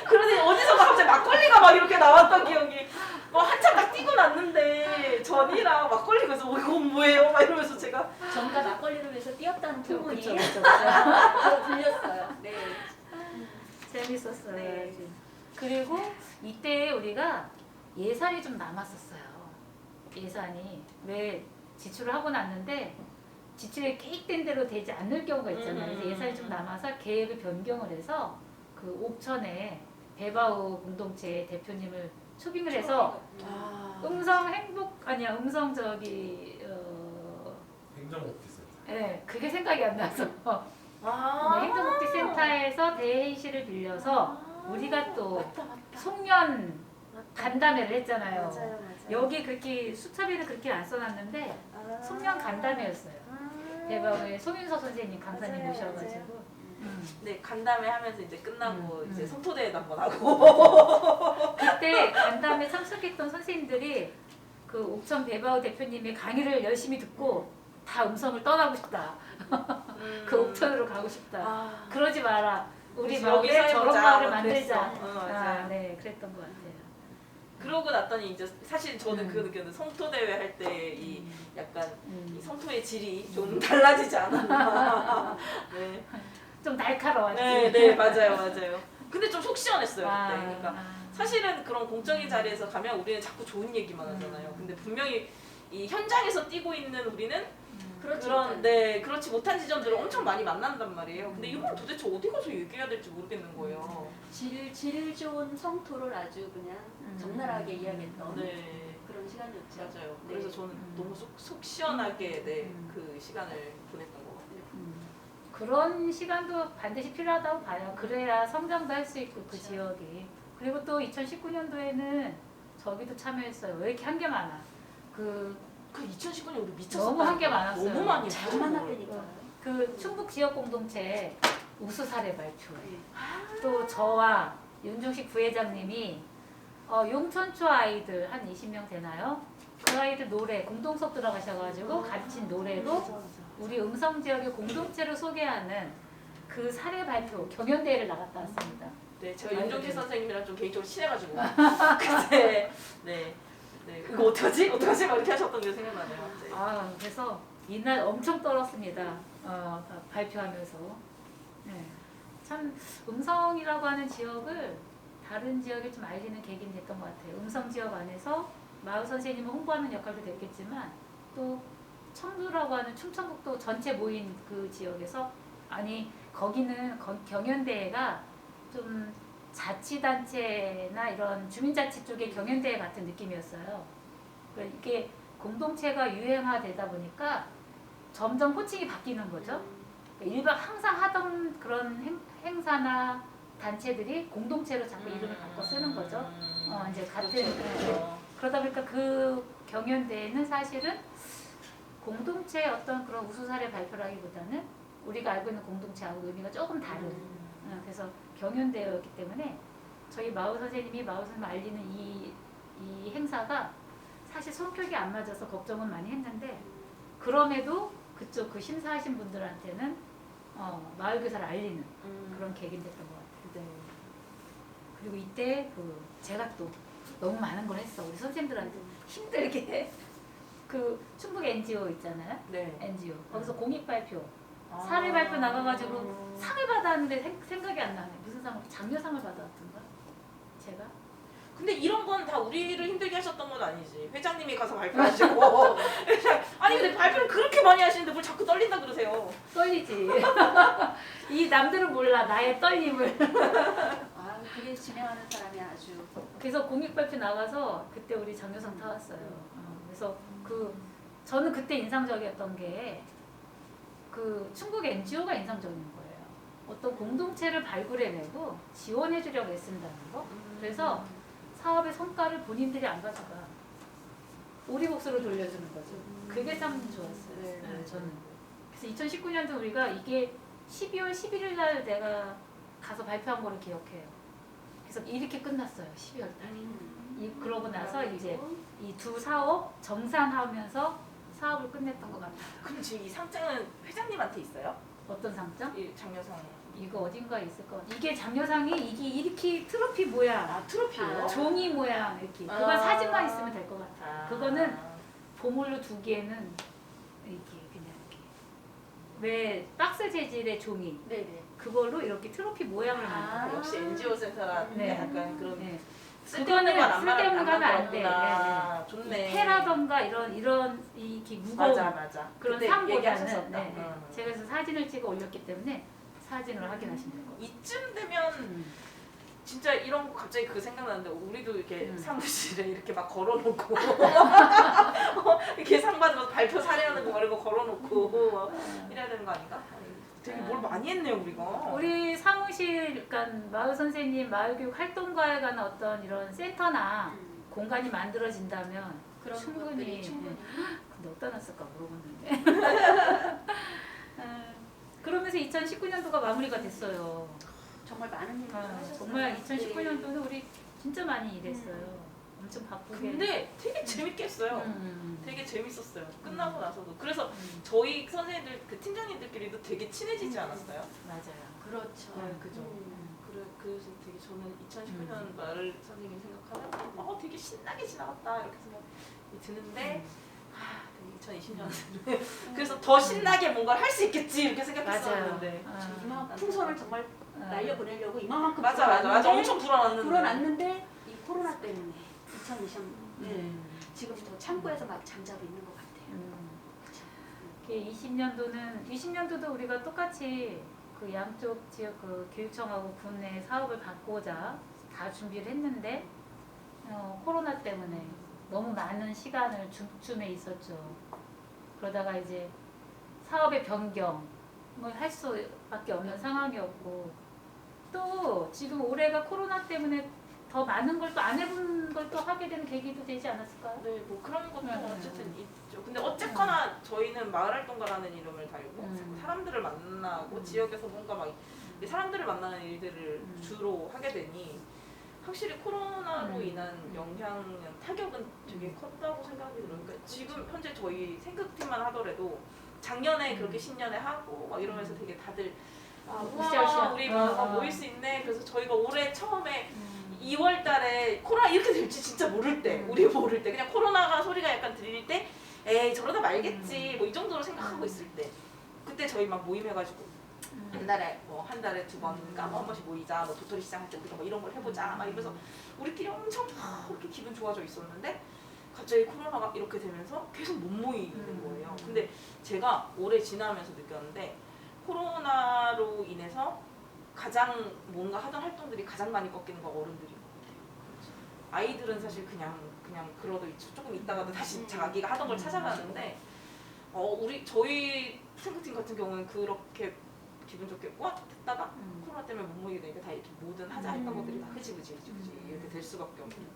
그러더니 어디서 갑자기 막걸리가 막 이렇게 나왔던 기억이 한참 딱 뛰고 났는데 전이랑 막걸리가 있어 이건 뭐예요? 막 이러면서 제가 전과 막걸리를 위해서 뛰었다는 소문이 그쵸. 들렸어요. 네. 재밌었어요. 네. 그리고 이때 우리가 예산이 좀 남았었어요. 예산이 왜 지출을 하고 났는데 지출이 계획된 대로 되지 않을 경우가 있잖아요. 그래서 예산이 좀 남아서 계획을 변경을 해서 그 옥천에 배바우 공동체 대표님을 초빙을 해서 음성 행정복지센터. 네, 그게 생각이 안 나서 아 행정복지센터에서 대회의실을 빌려서 우리가 또 송년 간담회를 했잖아요. 맞아요. 여기 그렇게 수차비를 그렇게 안 써놨는데 송년 간담회였어요. 대바우의 송윤서 선생님 강사님 맞아요, 모셔가지고 네 간담회 하면서 이제 끝나고 이제 음. 성토대회도 한번 하고 그때 간담회 참석했던 선생님들이 그 옥천 배바우 대표님의 강의를 열심히 듣고 다 음성을 떠나고 싶다. 그 옥천으로 가고 싶다. 그러지 마라. 우리 그치, 마을에 여기서 저런 해보자. 마을을 막 만들자. 그랬어. 맞아요. 네, 그랬던 것 같아요. 그러고 났더니 이제 사실 저는 그 느꼈는데 성토대회 할 때 이 약간 이 성토의 질이 좀 달라지지 않았나. 네. 좀 날카로웠지. 네, 맞아요. 근데 좀 속 시원했어요 아, 그때. 그러니까 사실은 그런 공적인 자리에서 가면 우리는 자꾸 좋은 얘기만 하잖아요. 근데 분명히 이 현장에서 뛰고 있는 우리는 그렇지 못한 지점들을 엄청 많이 만난단 말이에요. 근데 이걸 도대체 어디 가서 얘기해야 될지 모르겠는 거예요. 질 좋은 성토를 아주 그냥 적나라하게 이야기했던 네. 그런 시간이었죠. 맞아요. 네. 그래서 저는 너무 속 시원하게 그 시간을 보냈던 것 같아요. 그런 시간도 반드시 필요하다고 봐요. 그래야 성장도 할 수 있고 그 지역이. 그리고 또 2019년도에는 저기도 참여했어요. 왜 이렇게 한 게 많아? 그 2019년 우리 미쳤어. 너무 한 게 많았어요. 너무 많이 잘 했죠. 만났다니까. 그 충북 지역 공동체 우수 사례 발표. 네. 또 저와 윤종식 부회장님이 용천초 아이들 한 20명 되나요? 그 아이들 노래 공동석 들어가셔가지고 가르친 노래로 우리 음성 지역의 공동체를 소개하는 그 사례 발표 경연대회를 나갔다 왔습니다. 네, 제가 윤종신 선생님이랑 좀 개인적으로 친해가지고 그때 네, 이거 어떡하지? 어떡하지? 막 이렇게 하셨던 게 생각나네요. 네. 그래서 이날 엄청 떨었습니다. 발표하면서. 네. 참 음성이라고 하는 지역을 다른 지역에 좀 알리는 계기는 됐던 것 같아요. 음성 지역 안에서 마을 선생님을 홍보하는 역할도 됐겠지만 또 청주라고 하는 충청북도 전체 모인 그 지역에서 거기는 경연대회가 좀 자치단체나 이런 주민자치 쪽의 경연대회 같은 느낌이었어요. 그러니까 이게 공동체가 유행화되다 보니까 점점 호칭이 바뀌는 거죠. 그러니까 항상 하던 그런 행사나 단체들이 공동체로 자꾸 이름을 바꿔 쓰는 거죠. 이제 같은 그렇죠. 그러다 보니까 그 경연대회는 사실은 공동체의 어떤 그런 우수 사례 발표라기보다는 우리가 알고 있는 공동체하고 의미가 조금 다른. 그래서 경연대회였기 때문에 저희 마을 선생님이 마을 선생님 알리는 이 행사가 사실 성격이 안 맞아서 걱정은 많이 했는데 그럼에도 그쪽 그 심사하신 분들한테는 마을 교사를 알리는 그런 계기가 됐던 것 같아요. 네. 그리고 이때 제가 또 너무 많은 걸 했어. 우리 선생님들한테 힘들게 그 충북 NGO 있잖아요. 네. NGO 거기서 공익 발표, 사례 발표 나가가지고 상을 받았는데 생각이 안 나네. 무슨 상을? 장려상을 받았던가? 제가? 근데 이런 건 다 우리를 힘들게 하셨던 건 아니지. 회장님이 가서 발표하시고. 아니 근데 발표를 그렇게 많이 하시는데 뭘 자꾸 떨린다 그러세요. 떨리지. 이 남들은 몰라 나의 떨림을. 그게 진행하는 사람이 아주. 그래서 공익 발표 나가서 그때 우리 장려상 타왔어요. 그래서 저는 그때 인상적이었던 게 충북 NGO가 인상적인 거예요. 어떤 공동체를 발굴해내고 지원해주려고 애쓴다는 거. 그래서 사업의 성과를 본인들이 안 가져가. 우리 몫으로 돌려주는 거죠. 그게 참 좋았어요. 네. 저는. 그래서 2019년도 우리가 이게 12월 11일 날 내가 가서 발표한 거를 기억해요. 그래서 이렇게 끝났어요. 12월 달. 그러고 나서 이제 이 두 사업 정산하면서 사업을 끝냈던 것 같아요. 그럼 지금 이 상장은 회장님한테 있어요? 어떤 상장? 이 장려상. 이거 어딘가에 있을 것 같아. 이게 장려상이 이렇게 트로피 모양, 트로피요? 종이 모양 이렇게. 그건 사진만 있으면 될 것 같아. 그거는 보물로 두기에는 이렇게 그냥 이렇게. 왜 박스 재질의 종이 네네. 그걸로 이렇게 트로피 모양을 만든 거. 역시 NGO 센터라 네. 약간 그런 네. 쓸데없는 그거는 건안 쓸데없는 건 안 돼. 좋네. 패라던가 이런 이렇게 무거운 맞아. 그런 그때 상보다는 얘기하셨었다. 제가 그래서 사진을 찍어 올렸기 때문에 사진으로 확인하시면 될 것 같아요. 이쯤 되면 진짜 이런 거 갑자기 그 생각나는데 우리도 이렇게 사무실에 이렇게 막 걸어놓고 이렇게 상 받으면서 발표 사례하는 거 이런 거 걸어놓고 이래야 되는 거 아닌가? 되게 뭘 많이 했네요 우리가. 우리 사무실, 그러니까 마을 선생님, 마을교육 활동가에 관한 어떤 이런 센터나 공간이 만들어진다면 그런 충분히. 것들이 충분히. 근데 어디다 놨을까 물어봤는데. 그러면서 2019년도가 마무리가 됐어요. 정말 많은 일을 하셨어요. 정말 2019년도는 우리 진짜 많이 일했어요. 엄청 바쁘게. 근데 되게 재밌게 했어요. 되게 재밌었어요. 끝나고 나서도. 그래서 저희 선생님들 그 팀장님들끼리도 되게 친해지지 않았어요? 맞아요. 그렇죠. 네, 그죠. 그래서 되게 저는 2019년 말을 선생님 생각하면 되게 신나게 지나갔다 이렇게 생각이 드는데 2020년 그래서 더 신나게 뭔가를 할 수 있겠지 이렇게 생각했었는데 이만큼 풍선을 정말 날려보내려고 이만큼 맞아 엄청 불어났는데 이 코로나 때문에 2020년 지금부터 창고에서 막 잠자고 있는 것 같아요. 20년도도 우리가 똑같이 그 양쪽 지역 그 교육청하고 군의 사업을 받고자 다 준비를 했는데 코로나 때문에 너무 많은 시간을 중쯤에 있었죠. 그러다가 이제 사업의 변경을 할 수밖에 없는 상황이었고 또 지금 올해가 코로나 때문에 더 많은 걸 또 안 해본 걸 또 하게 되는 계기도 되지 않았을까요? 네, 뭐 그런 것도 네. 어쨌든 있죠. 근데 어쨌거나 저희는 마을활동가라는 이름을 달고 사람들을 만나고 지역에서 뭔가 막 이 사람들을 만나는 일들을 주로 하게 되니 확실히 코로나로 인한 영향은 타격은 되게 컸다고 생각이 들어요. 그러니까 지금 현재 저희 생극팀만 하더라도 작년에 그렇게 신년에 하고 막 이러면서 되게 다들 우와 우리 막 모일 수 있네. 그래서 저희가 올해 처음에 2월 달에 코로나 이렇게 될지 진짜 모를 때 우리 모를 때 그냥 코로나가 소리가 약간 들릴 때 에이 저러다 말겠지 뭐 이 정도로 생각하고 있을 때 그때 저희 막 모임해가지고 옛날에 뭐 한 달에 2번인가 뭐 한 번씩 모이자 뭐 도토리 시장 할 때 우리가 뭐 이런 걸 해보자 막 이러면서 우리끼리 엄청 그렇게 기분 좋아져 있었는데 갑자기 코로나가 이렇게 되면서 계속 못 모이는 거예요. 근데 제가 올해 지나면서 느꼈는데 코로나로 인해서 가장 뭔가 하던 활동들이 가장 많이 꺾이는 건 어른들인 것 같아요. 아이들은 사실 그냥 그러도 조금 있다가도 다시 자기가 하던 걸 찾아가는데 저희 생각팀 같은 경우는 그렇게 기분 좋게 됐다가 코로나 때문에 못 모이게 되니까 다 이렇게 뭐든 하자 했던 것들이 다 그지 이렇게 될 수밖에 없는.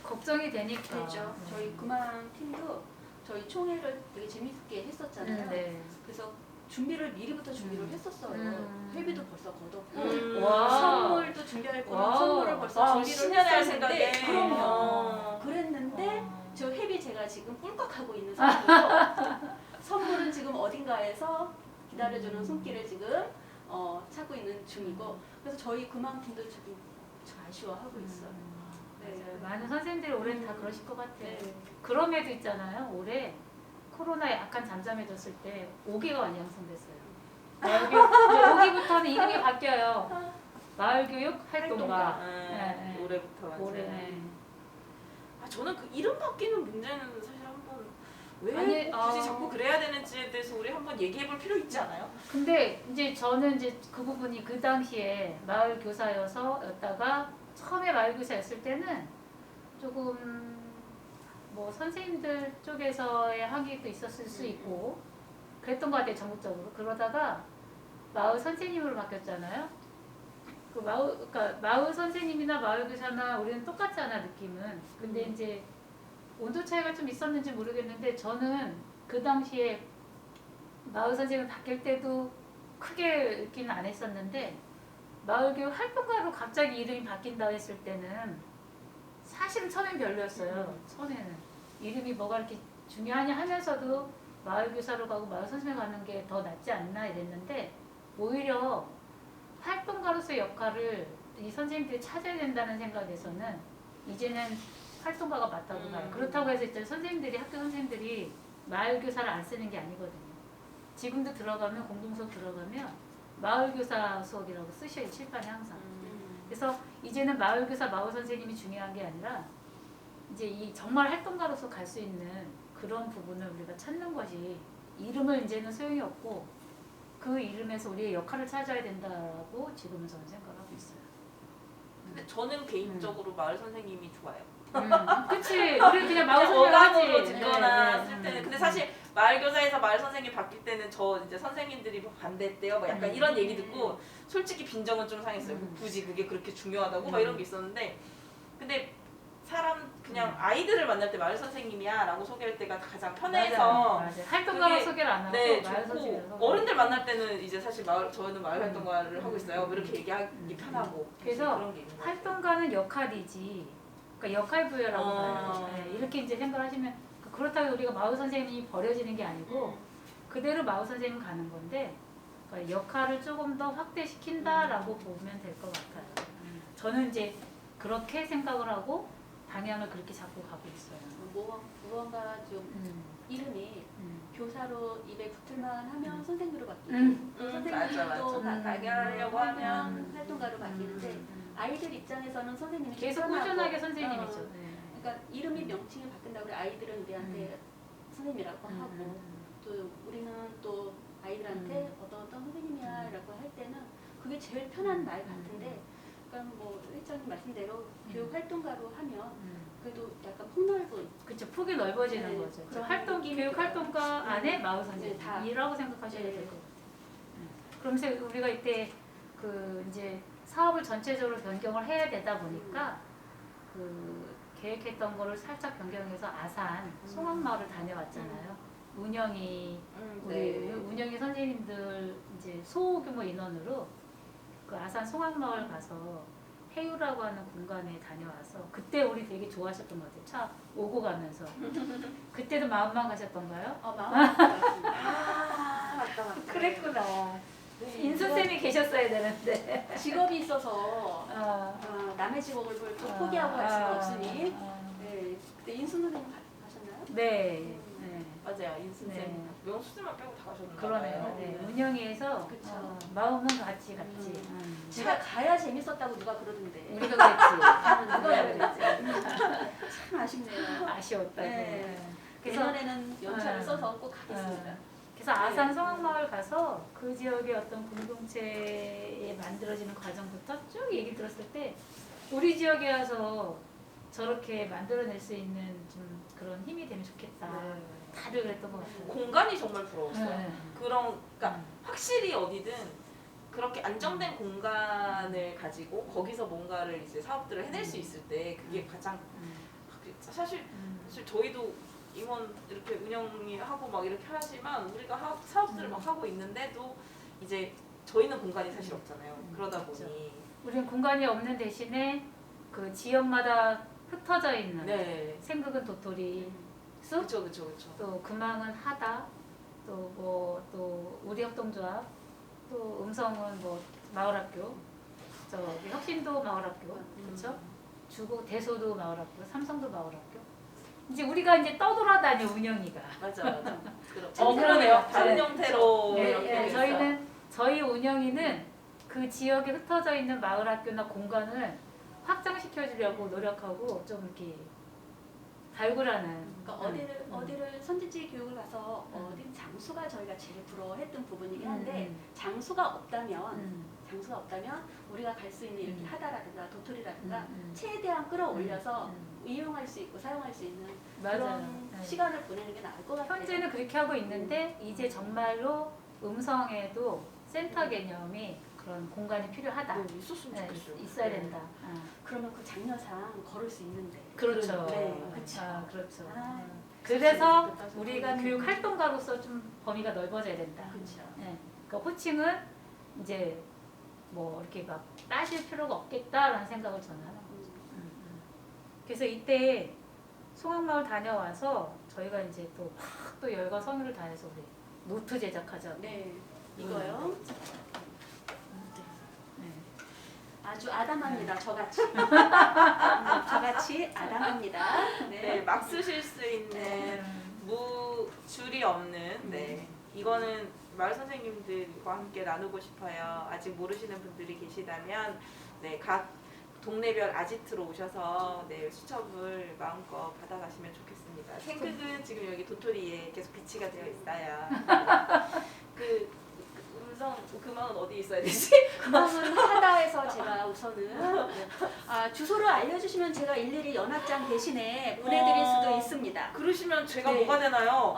걱정이 되니까. 그렇죠. 저희 금왕 팀도 저희 총회를 되게 재밌게 했었잖아요. 네. 그래서 준비를 미리부터 준비를 했었어요. 회비도 벌써 걷었고 와. 선물도 준비할 거는 와우. 선물을 벌써 준비를 신년에 할 했었는데 생각에. 그럼요. 그랬는데 저 회비 제가 지금 꿀꺽하고 있는 상태로 선물은 지금 어딘가에서 기다려주는 손길을 지금 찾고 있는 중이고 그래서 저희 금왕팀도 지금 좀 아쉬워하고 있어요. 맞아요. 많은 선생님들이 올해는 다 그러실 것 같아요. 네. 그럼에도 있잖아요. 올해 코로나에 약간 잠잠해졌을 때 5기가 완성됐어요. 마을교육, 5기부터는 이름이 바뀌어요. 마을교육 활동가. 네. 올해부터 완전. 올해. 네. 저는 그 이름 바뀌는 문제는 사실 한번 왜 아니, 굳이 자꾸 그래야 되는지에 대해서 우리 한번 얘기해볼 필요 있지 않아요? 근데 이제 저는 이제 그 부분이 그 당시에 마을 교사였다가 처음에 마을 교사였을 때는 조금 뭐 선생님들 쪽에서의 항의도 있었을 수 있고 그랬던 것 같아요. 전국적으로. 그러다가 마을 선생님으로 바뀌었잖아요. 그러니까 마을 선생님이나 마을 교사나 우리는 똑같잖아 느낌은. 근데 이제 온도 차이가 좀 있었는지 모르겠는데 저는 그 당시에 마을 선생님 바뀔 때도 크게 느끼는 안 했었는데 마을교육 활동가로 갑자기 이름이 바뀐다 했을 때는 사실은 처음엔 별로였어요. 처음에는 이름이 뭐가 이렇게 중요하냐 하면서도 마을교사로 가고 마을 선생님 가는 게 더 낫지 않나 이랬는데 오히려 활동가로서의 역할을 이 선생님들이 찾아야 된다는 생각에서는 이제는 활동가가 맞다고 봐요. 그렇다고 해서 이제 선생님들이 학교 선생님들이 마을교사를 안 쓰는 게 아니거든요. 지금도 들어가면 공동수업 들어가면 마을교사 수업이라고 쓰셔요. 칠판에 항상. 그래서 이제는 마을교사 마을 선생님이 중요한 게 아니라 이제 이 정말 활동가로서 갈 수 있는 그런 부분을 우리가 찾는 것이 이름을 이제는 소용이 없고 그 이름에서 우리의 역할을 찾아야 된다고 지금은 저는 생각하고 있어요. 근데 저는 개인적으로 마을 선생님이 좋아요. 그치. 우리 그냥 마을 선생님 어감으로 하지. 듣거나 쓸 때는 근데 사실 마을교사에서 마을 선생님 바뀔 때는 저 이제 선생님들이 뭐 반대했대요 뭐 약간 이런 얘기 듣고 솔직히 빈정은 좀 상했어요. 굳이 그게 그렇게 중요하다고 막 이런 게 있었는데 근데 사람 그냥 아이들을 만날 때 마을 선생님이야 라고 소개할 때가 가장 편해서 맞아. 활동가로 그게, 소개를 안 하고 네, 마을 선생님으로 좋고 소개를 어른들 만날 때는 이제 사실 저희는 마을 활동가를 하고 있어요. 뭐 이렇게 얘기하기 편하고 그래서 그런 게 있는 것 같아요. 활동가는 역할이지. 그러니까 역할 부여라고 봐요. 네, 이렇게 이제 생각하시면 그렇다고 우리가 마을 선생님이 버려지는 게 아니고 그대로 마을 선생님 가는 건데 그러니까 역할을 조금 더 확대시킨다라고 보면 될 것 같아요. 저는 이제 그렇게 생각을 하고 방향을 그렇게 잡고 가고 있어요. 무언가 좀 이름이 교사로 입에 붙을만 하면 선생님으로 바뀌고 또 맞아. 선생님도 발견하려고 하면 활동가로 바뀌는데 아이들 입장에서는 선생님이 계속 편하고, 꾸준하게 선생님이죠. 네. 그러니까 이름이 명칭이 바뀐다고 우리 아이들은 우리한테 선생님이라고 하고 또 우리는 또 아이들한테 어떤 선생님이야라고 할 때는 그게 제일 편한 말 같은데 그러니까 뭐 회장님 말씀대로 교육 활동가로 하면 그래도 약간 폭넓은 그렇죠. 폭이 넓어지는 네, 거죠. 그런 활동 느낌이 교육 들어요. 활동가 안에 마을 선생님이라고 생각하셔야 될 것 같아요. 그러면서 우리가 이때 그 이제 사업을 전체적으로 변경을 해야 되다 보니까 그 계획했던 거를 살짝 변경해서 아산 송악마을을 다녀왔잖아요. 운영이 우리 네. 운영이 선생님들 이제 소규모 인원으로 그 아산 송악마을 가서 해유라고 하는 공간에 다녀와서 그때 우리 되게 좋아하셨던 것 같아요. 차 오고 가면서 그때도 마음만 가셨던가요? 마음 아, 맞다. 그랬구나. 네. 인수쌤이 계셨어야 되는데. 직업이 있어서 남의 직업을 또 포기하고 갈 수는 없으니 네. 그때 인수 선생님 가셨나요? 네. 네. 맞아요. 인순 네. 쌤. 명수쌤만 빼고 다 가셨나 그러네요. 봐요. 네. 네. 운영위에서 그쵸. 마음은 같이 갔지. 제가 가야 재밌었다고 누가 그러던데. 우리가 그랬지. 누가 우리가 그랬지. 참 아쉽네요. 아쉬웠다고. 네. 그래서 내년에는 연차를 써서 꼭 가겠습니다. 그래서 아산 송악마을 가서 그 지역의 어떤 공동체에 만들어지는 과정부터 쭉 얘기 들었을 때 우리 지역에 와서 저렇게 만들어낼 수 있는 좀 그런 힘이 되면 좋겠다. 다들 그랬던 것 같아요. 공간이 정말 부러웠어요. 네. 그러니까 확실히 어디든 그렇게 안정된 공간을 가지고 거기서 뭔가를 이제 사업들을 해낼 수 있을 때 그게 가장 사실 저희도 임원 이렇게 운영이 하고 막 이렇게 하지만 우리가 사업들을 막 하고 있는데도 이제 저희는 공간이 사실 없잖아요. 그러다 보니 우리는 공간이 없는 대신에 그 지역마다 흩어져 있는 네. 생극은 도토리 숲, 그쵸. 또 금왕은 하다, 또 우리 협동조합, 또 음성은 뭐 마을학교, 저기 혁신도 마을학교, 그렇죠? 주고 대소도 마을학교, 삼성도 마을학교. 이제 우리가 이제 떠돌아다녀 운영이가. 맞아. 그러네요. 다른 네. 형태로 네, 이렇게 네, 있어요. 저희 운영위는 그 지역에 흩어져 있는 마을학교나 공간을 확장시켜 주려고 노력하고 좀 이렇게 발굴하는. 그러니까 어디를 선진지 교육을 가서 어딘 장소가 저희가 제일 부러워했던 부분이긴 한데 장소가 없다면 우리가 갈 수 있는 이렇게 하다라든가 도토리라든가 최대한 끌어올려서 이용할 수 있고 사용할 수 있는 맞아요. 그런 네. 시간을 보내는 게 나을 것 같아요. 현재는 그렇게 하고 있는데 이제 정말로 음성에도 센터 개념이 그런 공간이 필요하다. 있었으면 네, 좋겠어요. 있어야 된다. 그러면 그 장려상 걸을 수 있는데. 그렇죠. 네, 그쵸. 그렇죠. 아, 그래서 좋겠다. 우리가 교육 활동가로서 좀 범위가 넓어져야 된다. 그렇죠. 네. 그러니까 호칭은 이제 뭐 이렇게 막 따질 필요가 없겠다라는 생각을 저는 하는 거죠. 그래서 이때 송악마을 다녀와서 저희가 이제 또 열과 성의를 다해서 우리 노트 제작하자고. 네, 이거요. 네. 아주 아담합니다. 저같이. 저같이 아담합니다. 네, 막 쓰실 수 있는 줄이 없는 이거는 마을 선생님들과 함께 나누고 싶어요. 아직 모르시는 분들이 계시다면 각 동네별 아지트로 오셔서 수첩을 마음껏 받아가시면 좋겠습니다. 생극은 지금 여기 도토리에 계속 비치가 되어 있어요. 금왕은 어디 있어야 되지? 금방은 하다에서 제가 우선은 주소를 알려주시면 제가 일일이 연합장 대신에 보내드릴 수도 있습니다. 그러시면 제가 네. 뭐가 되나요?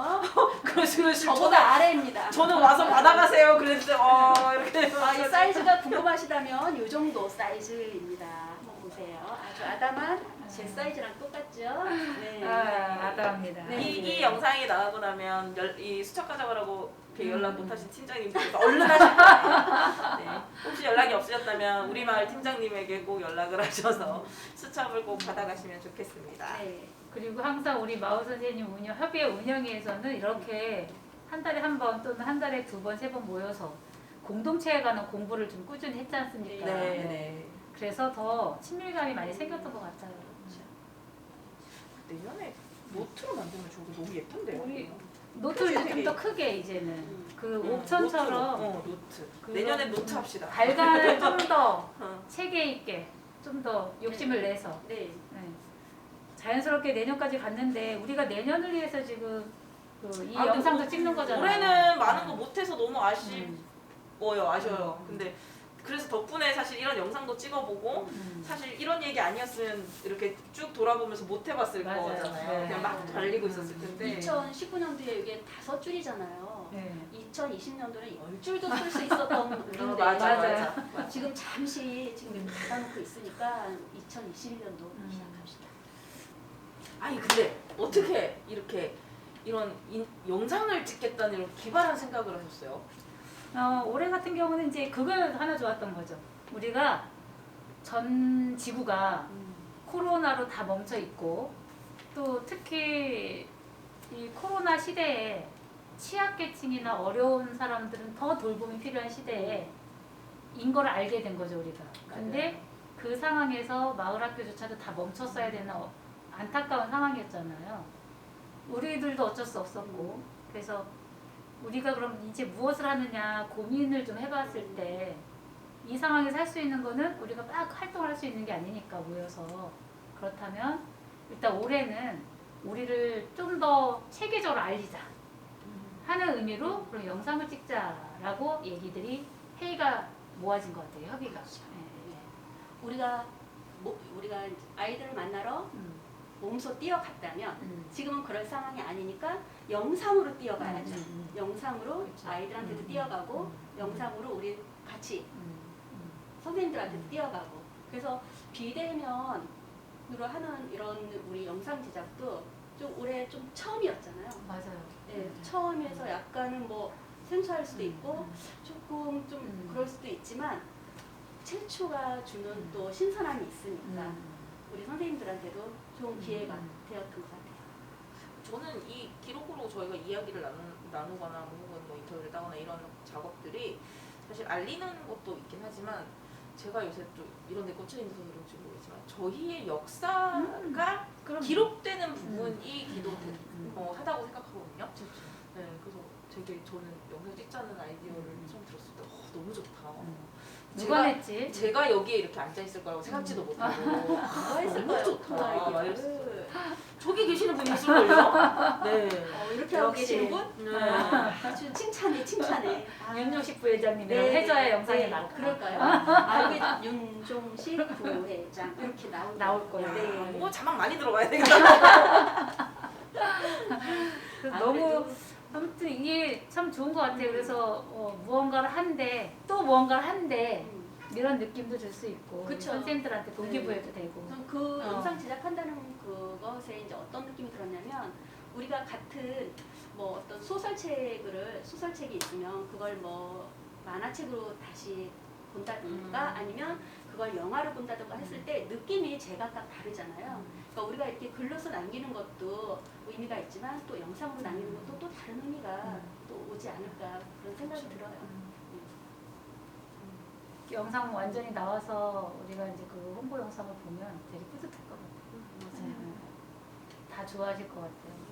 그러시면 저보다 아래입니다. 저는 와서 받아가세요. 그랬는데 이렇게 이 사이즈가 궁금하시다면 이 정도 사이즈입니다. 한번 보세요. 아주 아담한 제 사이즈랑 똑같죠? 네. 아담합니다. 네. 이 영상이 나가고 나면 이 수첩 가져가라고 이렇게 연락 못하신 팀장님께서 얼른 하실 거예요. 네. 혹시 연락이 없으셨다면 우리 마을 팀장님에게 꼭 연락을 하셔서 수첩을 꼭 받아가시면 좋겠습니다. 네. 그리고 항상 우리 마을 선생님 협의회 운영위에서는 이렇게 한 달에 한 번 또는 한 달에 두 번, 세 번 모여서 공동체에 관한 공부를 좀 꾸준히 했지 않습니까? 네. 그래서 더 친밀감이 많이 생겼던 것 같아요. 내년에 노트로 만들면 저거 너무 예쁜데요? 우리 노트를 되게- 좀 더 크게 이제는 그 노트로. 옥천처럼 노트. 그런 내년에 노트 합시다. 발간을 좀 더 어. 체계 있게 좀 더 욕심을 내서 네. 자연스럽게 내년까지 갔는데 우리가 내년을 위해서 지금 이 근데 영상도 찍는 거잖아요. 올해는 많은 거 못해서 너무 음. 아쉬워요. 근데 그래서 덕분에 사실 이런 영상도 찍어보고 사실 이런 얘기 아니었으면 이렇게 쭉 돌아보면서 못 해봤을 맞아요. 거잖아요. 네. 그냥 막 달리고 있었을 텐데. 2019년도에 이게 5줄이잖아요. 네. 2020년도는 10줄도 쓸 수 있었던 우리인데 맞아. 지금 잠시 지금 이렇게 닫아놓고 있으니까 2021년도 시작합시다. 아니 근데 어떻게 이렇게 이런 영상을 찍겠다는 이런 기발한 생각을 하셨어요? 올해 같은 경우는 이제 그걸 하나 좋았던 거죠. 우리가 전 지구가 코로나로 다 멈춰 있고 또 특히 이 코로나 시대에 취약계층이나 어려운 사람들은 더 돌봄이 필요한 시대에 인 걸 알게 된 거죠 우리가. 근데 그 상황에서 마을학교조차도 다 멈췄어야 되는 안타까운 상황이었잖아요. 우리들도 어쩔 수 없었고 그래서 우리가 그럼 이제 무엇을 하느냐 고민을 좀 해봤을 때 이 상황에서 할 수 있는 거는 우리가 막 활동을 할 수 있는 게 아니니까 모여서 그렇다면 일단 올해는 우리를 좀 더 체계적으로 알리자 하는 의미로 그럼 영상을 찍자라고 얘기들이 회의가 모아진 것 같아요. 협의가. 우리가 이제 아이들을 만나러 몸소 뛰어갔다면 지금은 그럴 상황이 아니니까 영상으로 뛰어가야죠. 영상으로 그렇죠. 아이들한테도 뛰어가고 영상으로 우리 같이 선생님들한테도 뛰어가고 그래서 비대면으로 하는 이런 우리 영상 제작도 좀 올해 좀 처음이었잖아요. 맞아요. 네, 처음에서 약간은 뭐 생소할 수도 있고 조금 좀 그럴 수도 있지만 최초가 주는 또 신선함이 있으니까 우리 선생님들한테도 좋은 기회가 되었던 것 같아요. 저는 이 기록으로 저희가 이야기를 나누거나 혹은 뭐 인터뷰를 따거나 이런 작업들이 사실 알리는 것도 있긴 하지만 제가 요새 좀 이런 데 꽂혀 있어서 그런지 모르겠지만 저희의 역사가 기록되는 부분이 하다고 생각하거든요. 네, 그래서 되게 저는 영상 찍자는 아이디어를 처음 들었을 때 너무 좋다. 누가 냈지? 제가 여기에 이렇게 앉아 있을 거라고 생각지도 못하고 누가 했을까요? 너무 그 좋다. 아이디어를. 저기 계시는 분이 있을걸요? 네. 이렇게 하고 역시. 계시는 분? 네. 아주 칭찬해. 윤종식 부회장님이랑 해줘야 영상이 나올 그럴까요? 여기 윤종식 부회장 이렇게 나올 거예요. 네. 뭐 자막 많이 들어가야 되겠다. 그래서 너무 아무튼 이게 참 좋은 것 같아요. 그래서 무언가를 한데 또 무언가를 한데 이런 느낌도 줄 수 있고 그쵸. 선생님들한테 동기부여도 되고. 저는 그 영상 제작한다는 그것에 이제 어떤 느낌이 들었냐면 우리가 같은 뭐 어떤 소설책이 있으면 그걸 뭐 만화책으로 다시 본다든가 아니면 그걸 영화로 본다든가 했을 때 느낌이 제각각 다르잖아요. 그러니까 우리가 이렇게 글로서 남기는 것도 의미가 있지만 또 영상으로 남기는 것도 또 다른 의미가 또 오지 않을까 그런 생각이 들어요. 영상 완전히 나와서 우리가 이제 그 홍보 영상을 보면 되게 뿌듯할 것 같아요. 다 좋아하실 것 같아요.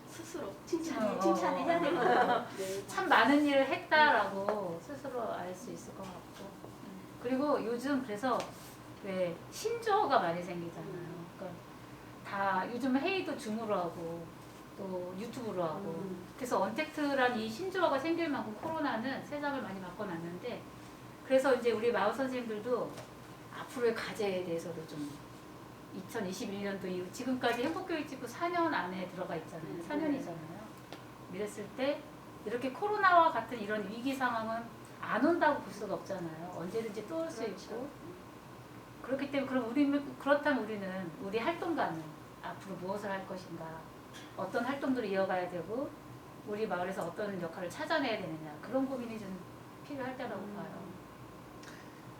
스스로 칭찬해야 될 것 같아요. 네. 참 많은 일을 했다라고 스스로 알 수 있을 것 같고. 그리고 요즘 그래서 왜 신조어가 많이 생기잖아요. 그러니까 다 요즘 회의도 줌으로 하고 또 유튜브로 하고 그래서 언택트란 이 신조어가 생길 만큼 코로나는 세상을 많이 바꿔놨는데 그래서 이제 우리 마을 선생님들도 앞으로의 과제에 대해서도 좀 2021년도 이후 지금까지 행복교육직구 4년 안에 들어가 있잖아요. 4년이잖아요. 이랬을 때 이렇게 코로나와 같은 이런 위기 상황은 안 온다고 볼 수가 없잖아요. 언제든지 또 올 수 있고 그렇기 때문에 그렇다면 우리는 우리 활동가는 앞으로 무엇을 할 것인가 어떤 활동들을 이어가야 되고 우리 마을에서 어떤 역할을 찾아내야 되느냐 그런 고민이 좀 필요할 때라고 봐요.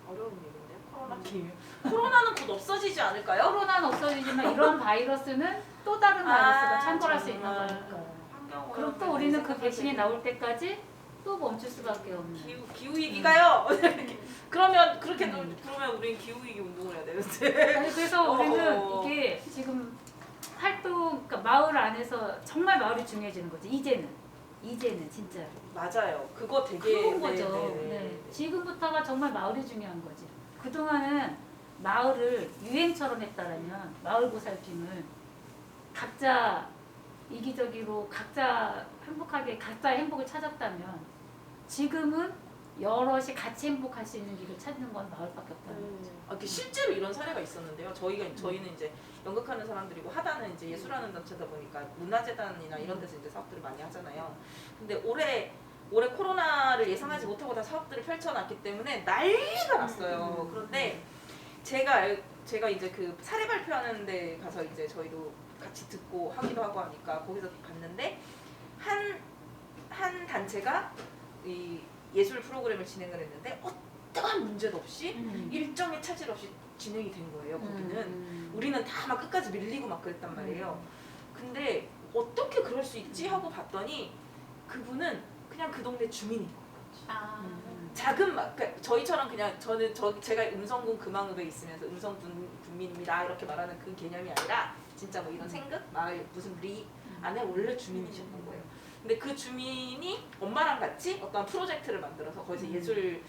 어려운 얘기인데 코로나 기후. 코로나는 곧 없어지지 않을까요? 코로나는 없어지지만 이런 바이러스는 또 다른 바이러스가 창궐할 수 있는 정말. 거니까. 그럼 또 우리는 그 백신이 나올 때까지 또 멈출 수밖에 없는. 기후 위기가요. 그러면 그러면 우리는 기후 위기 운동을 해야 되는데. 아니, 그래서 우리는 이게 지금 그러니까 마을 안에서 정말 마을이 중요해지는 거지. 이제는 진짜. 맞아요. 그거 되게 그런 거죠. 네. 지금부터가 정말 마을이 중요한 거지. 그동안은 마을을 유행처럼 했다라면 마을 보살핌을 각자 이기적으로 각자 행복하게 각자의 행복을 찾았다면 지금은 여럿이 같이 행복할 수 있는 길을 찾는 건 마을밖에 없다는 거죠. 실제로 이런 사례가 있었는데요. 저희는 이제 연극하는 사람들이고 하단은 이제 예술하는 단체다 보니까 문화재단이나 이런 데서 이제 사업들을 많이 하잖아요. 근데 올해 올해 코로나를 예상하지 못하고 다 사업들을 펼쳐놨기 때문에 난리가 났어요. 그런데 제가 이제 그 사례 발표하는 데 가서 이제 저희도 같이 듣고 하기도 하고 하니까 거기서 봤는데 한 단체가 이 예술 프로그램을 진행을 했는데 어떠한 문제도 없이 일정의 차질 없이 진행이 된 거예요. 거기는 우리는 다 막 끝까지 밀리고 막 그랬단 말이에요. 근데 어떻게 그럴 수 있지 하고 봤더니 그분은 그냥 그 동네 주민인 거예요. 작은 그러니까 저희처럼 그냥 제가 음성군 금왕읍에 있으면서 음성군민입니다 이렇게 말하는 그 개념이 아니라 진짜 뭐 이런 생극 마을 무슨 리 안에 원래 주민이셨던 거예요. 근데 그 주민이 엄마랑 같이 어떤 프로젝트를 만들어서 거기서 이제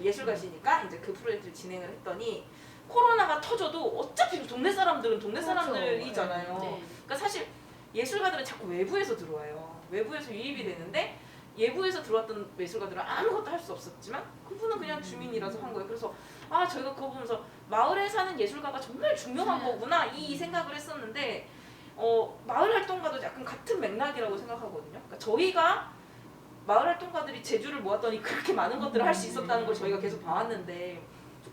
예술가시니까 이제 그 프로젝트를 진행을 했더니 코로나가 터져도 어차피 동네 사람들은 동네 사람들이잖아요. 네. 그러니까 사실 예술가들은 자꾸 외부에서 들어와요. 외부에서 유입이 되는데 예부에서 들어왔던 예술가들은 아무것도 할 수 없었지만 그분은 그냥 주민이라서 한 거예요. 그래서 저희가 그거 보면서 마을에 사는 예술가가 정말 중요한 거구나 이 생각을 했었는데 마을 활동가도 약간 같은 맥락이라고 생각하거든요. 그러니까 저희가 마을 활동가들이 제주를 모았더니 그렇게 많은 것들을 할 수 있었다는 걸 저희가 계속 봐왔는데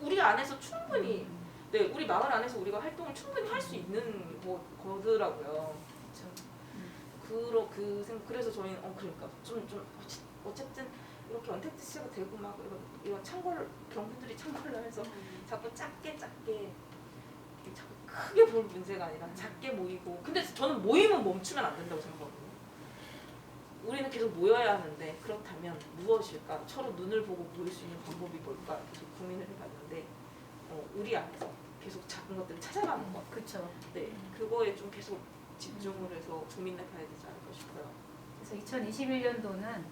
우리 안에서 충분히 우리 마을 안에서 우리가 활동을 충분히 할 수 있는 거더라고요. 그래서 저희는 그러니까 좀 어쨌든 이렇게 언택트 시가 되고 막 이런 창궐 경분들이 창궐을 하면서 자꾸 작게 자꾸 크게 볼 문제가 아니라 작게 모이고 근데 저는 모임은 멈추면 안 된다고 생각하거든요. 우리는 계속 모여야 하는데 그렇다면 무엇일까? 서로 눈을 보고 모일 수 있는 방법이 뭘까? 계속 고민을 해봤는데 우리 안에서 계속 작은 것들을 찾아가는 것. 그렇죠. 네, 그거에 좀 계속 집중을 해서 고민해 봐야 되지 않을까 싶어요. 그래서 2021년도는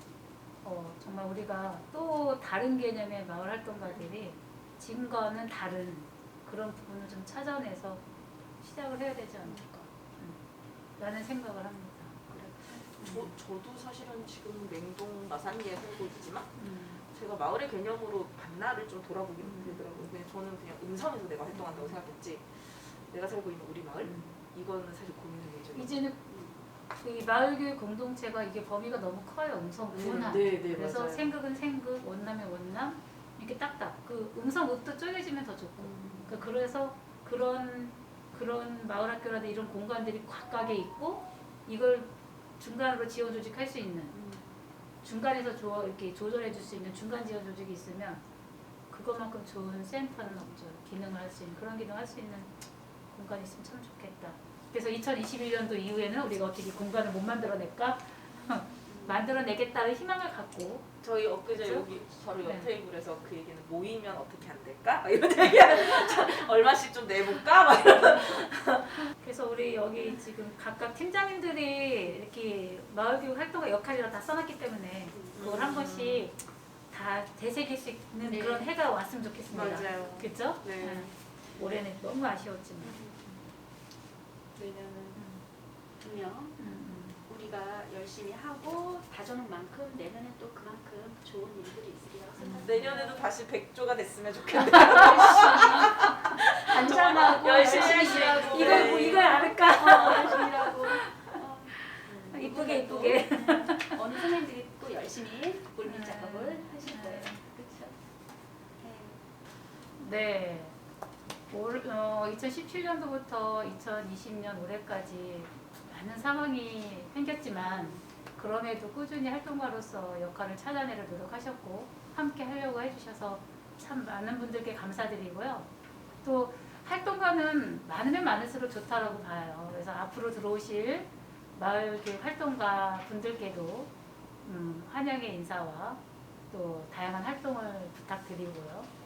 정말 우리가 또 다른 개념의 마을 활동가들이 지금과는 다른 그런 부분을 좀 찾아내서 시작을 해야 되지 않을까 라는 생각을 합니다. 저도 사실은 지금 맹동 마산리에 살고 있지만 제가 마을의 개념으로 반나를 좀 돌아보게 되더라고요. 그냥 저는 그냥 음성에서 내가 활동한다고 생각했지 내가 살고 있는 우리 마을 이거는 사실 고민을 해줘요. 이제는 이 마을교육 공동체가 이게 범위가 너무 커요. 음성 분화. 네, 그래서 맞아요. 생극은 생극, 원남은 원남 이렇게 딱딱. 그 음성읍도 쪼개지면 더 좋고. 그래서 그런 마을학교라든 이런 공간들이 각각에 있고 이걸 중간으로 지원 조직할 수 있는 중간에서 이렇게 조절해 줄 수 있는 중간 지원 조직이 있으면 그것만큼 좋은 센터는 없죠. 기능을 할 수 있는 그런 기능을 할 수 있는 공간이 있으면 참 좋겠다. 그래서 2021년도 이후에는 우리가 어떻게 공간을 못 만들어낼까? 만들어내겠다는 희망을 갖고 저희 엊그제 그렇죠? 여기 바로 옆 네. 테이블에서 그 얘기는 모이면 어떻게 안 될까? 막 이런 얘기 얼마씩 좀 내볼까? 막 이런. 그래서 우리 여기 지금 각각 팀장님들이 이렇게 마을교육 활동가 역할이라 다 써놨기 때문에 그걸 한 번씩 다 되새길 수 있는 네. 그런 해가 왔으면 좋겠습니다. 맞아요. 그렇죠? 네. 올해는 너무 아쉬웠지만. 내년은 분명 우리가 열심히 하고 다져놓은 만큼 내년에 또 그만큼 좋은 일들이 있으리라고 생각합니다. 내년에도 다시 100조가 됐으면 좋겠네요. 단장하고 열심히 일하고 이걸 알을까? 열심히 일하고 이쁘게. 어느 선생님들이 또 열심히 물밑 작업을 하실 거예요. 그렇죠? 네. 2017년도부터 2020년 올해까지 많은 상황이 생겼지만 그럼에도 꾸준히 활동가로서 역할을 찾아내려 노력하셨고 함께 하려고 해주셔서 참 많은 분들께 감사드리고요. 또 활동가는 많으면 많을수록 좋다라고 봐요. 그래서 앞으로 들어오실 마을교육 활동가 분들께도 환영의 인사와 또 다양한 활동을 부탁드리고요.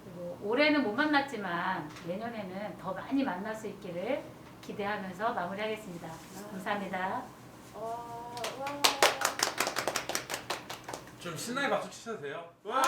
그리고 올해는 못 만났지만 내년에는 더 많이 만날 수 있기를 기대하면서 마무리하겠습니다. 감사합니다. 좀 신나게 박수 치셔도 돼요? 와.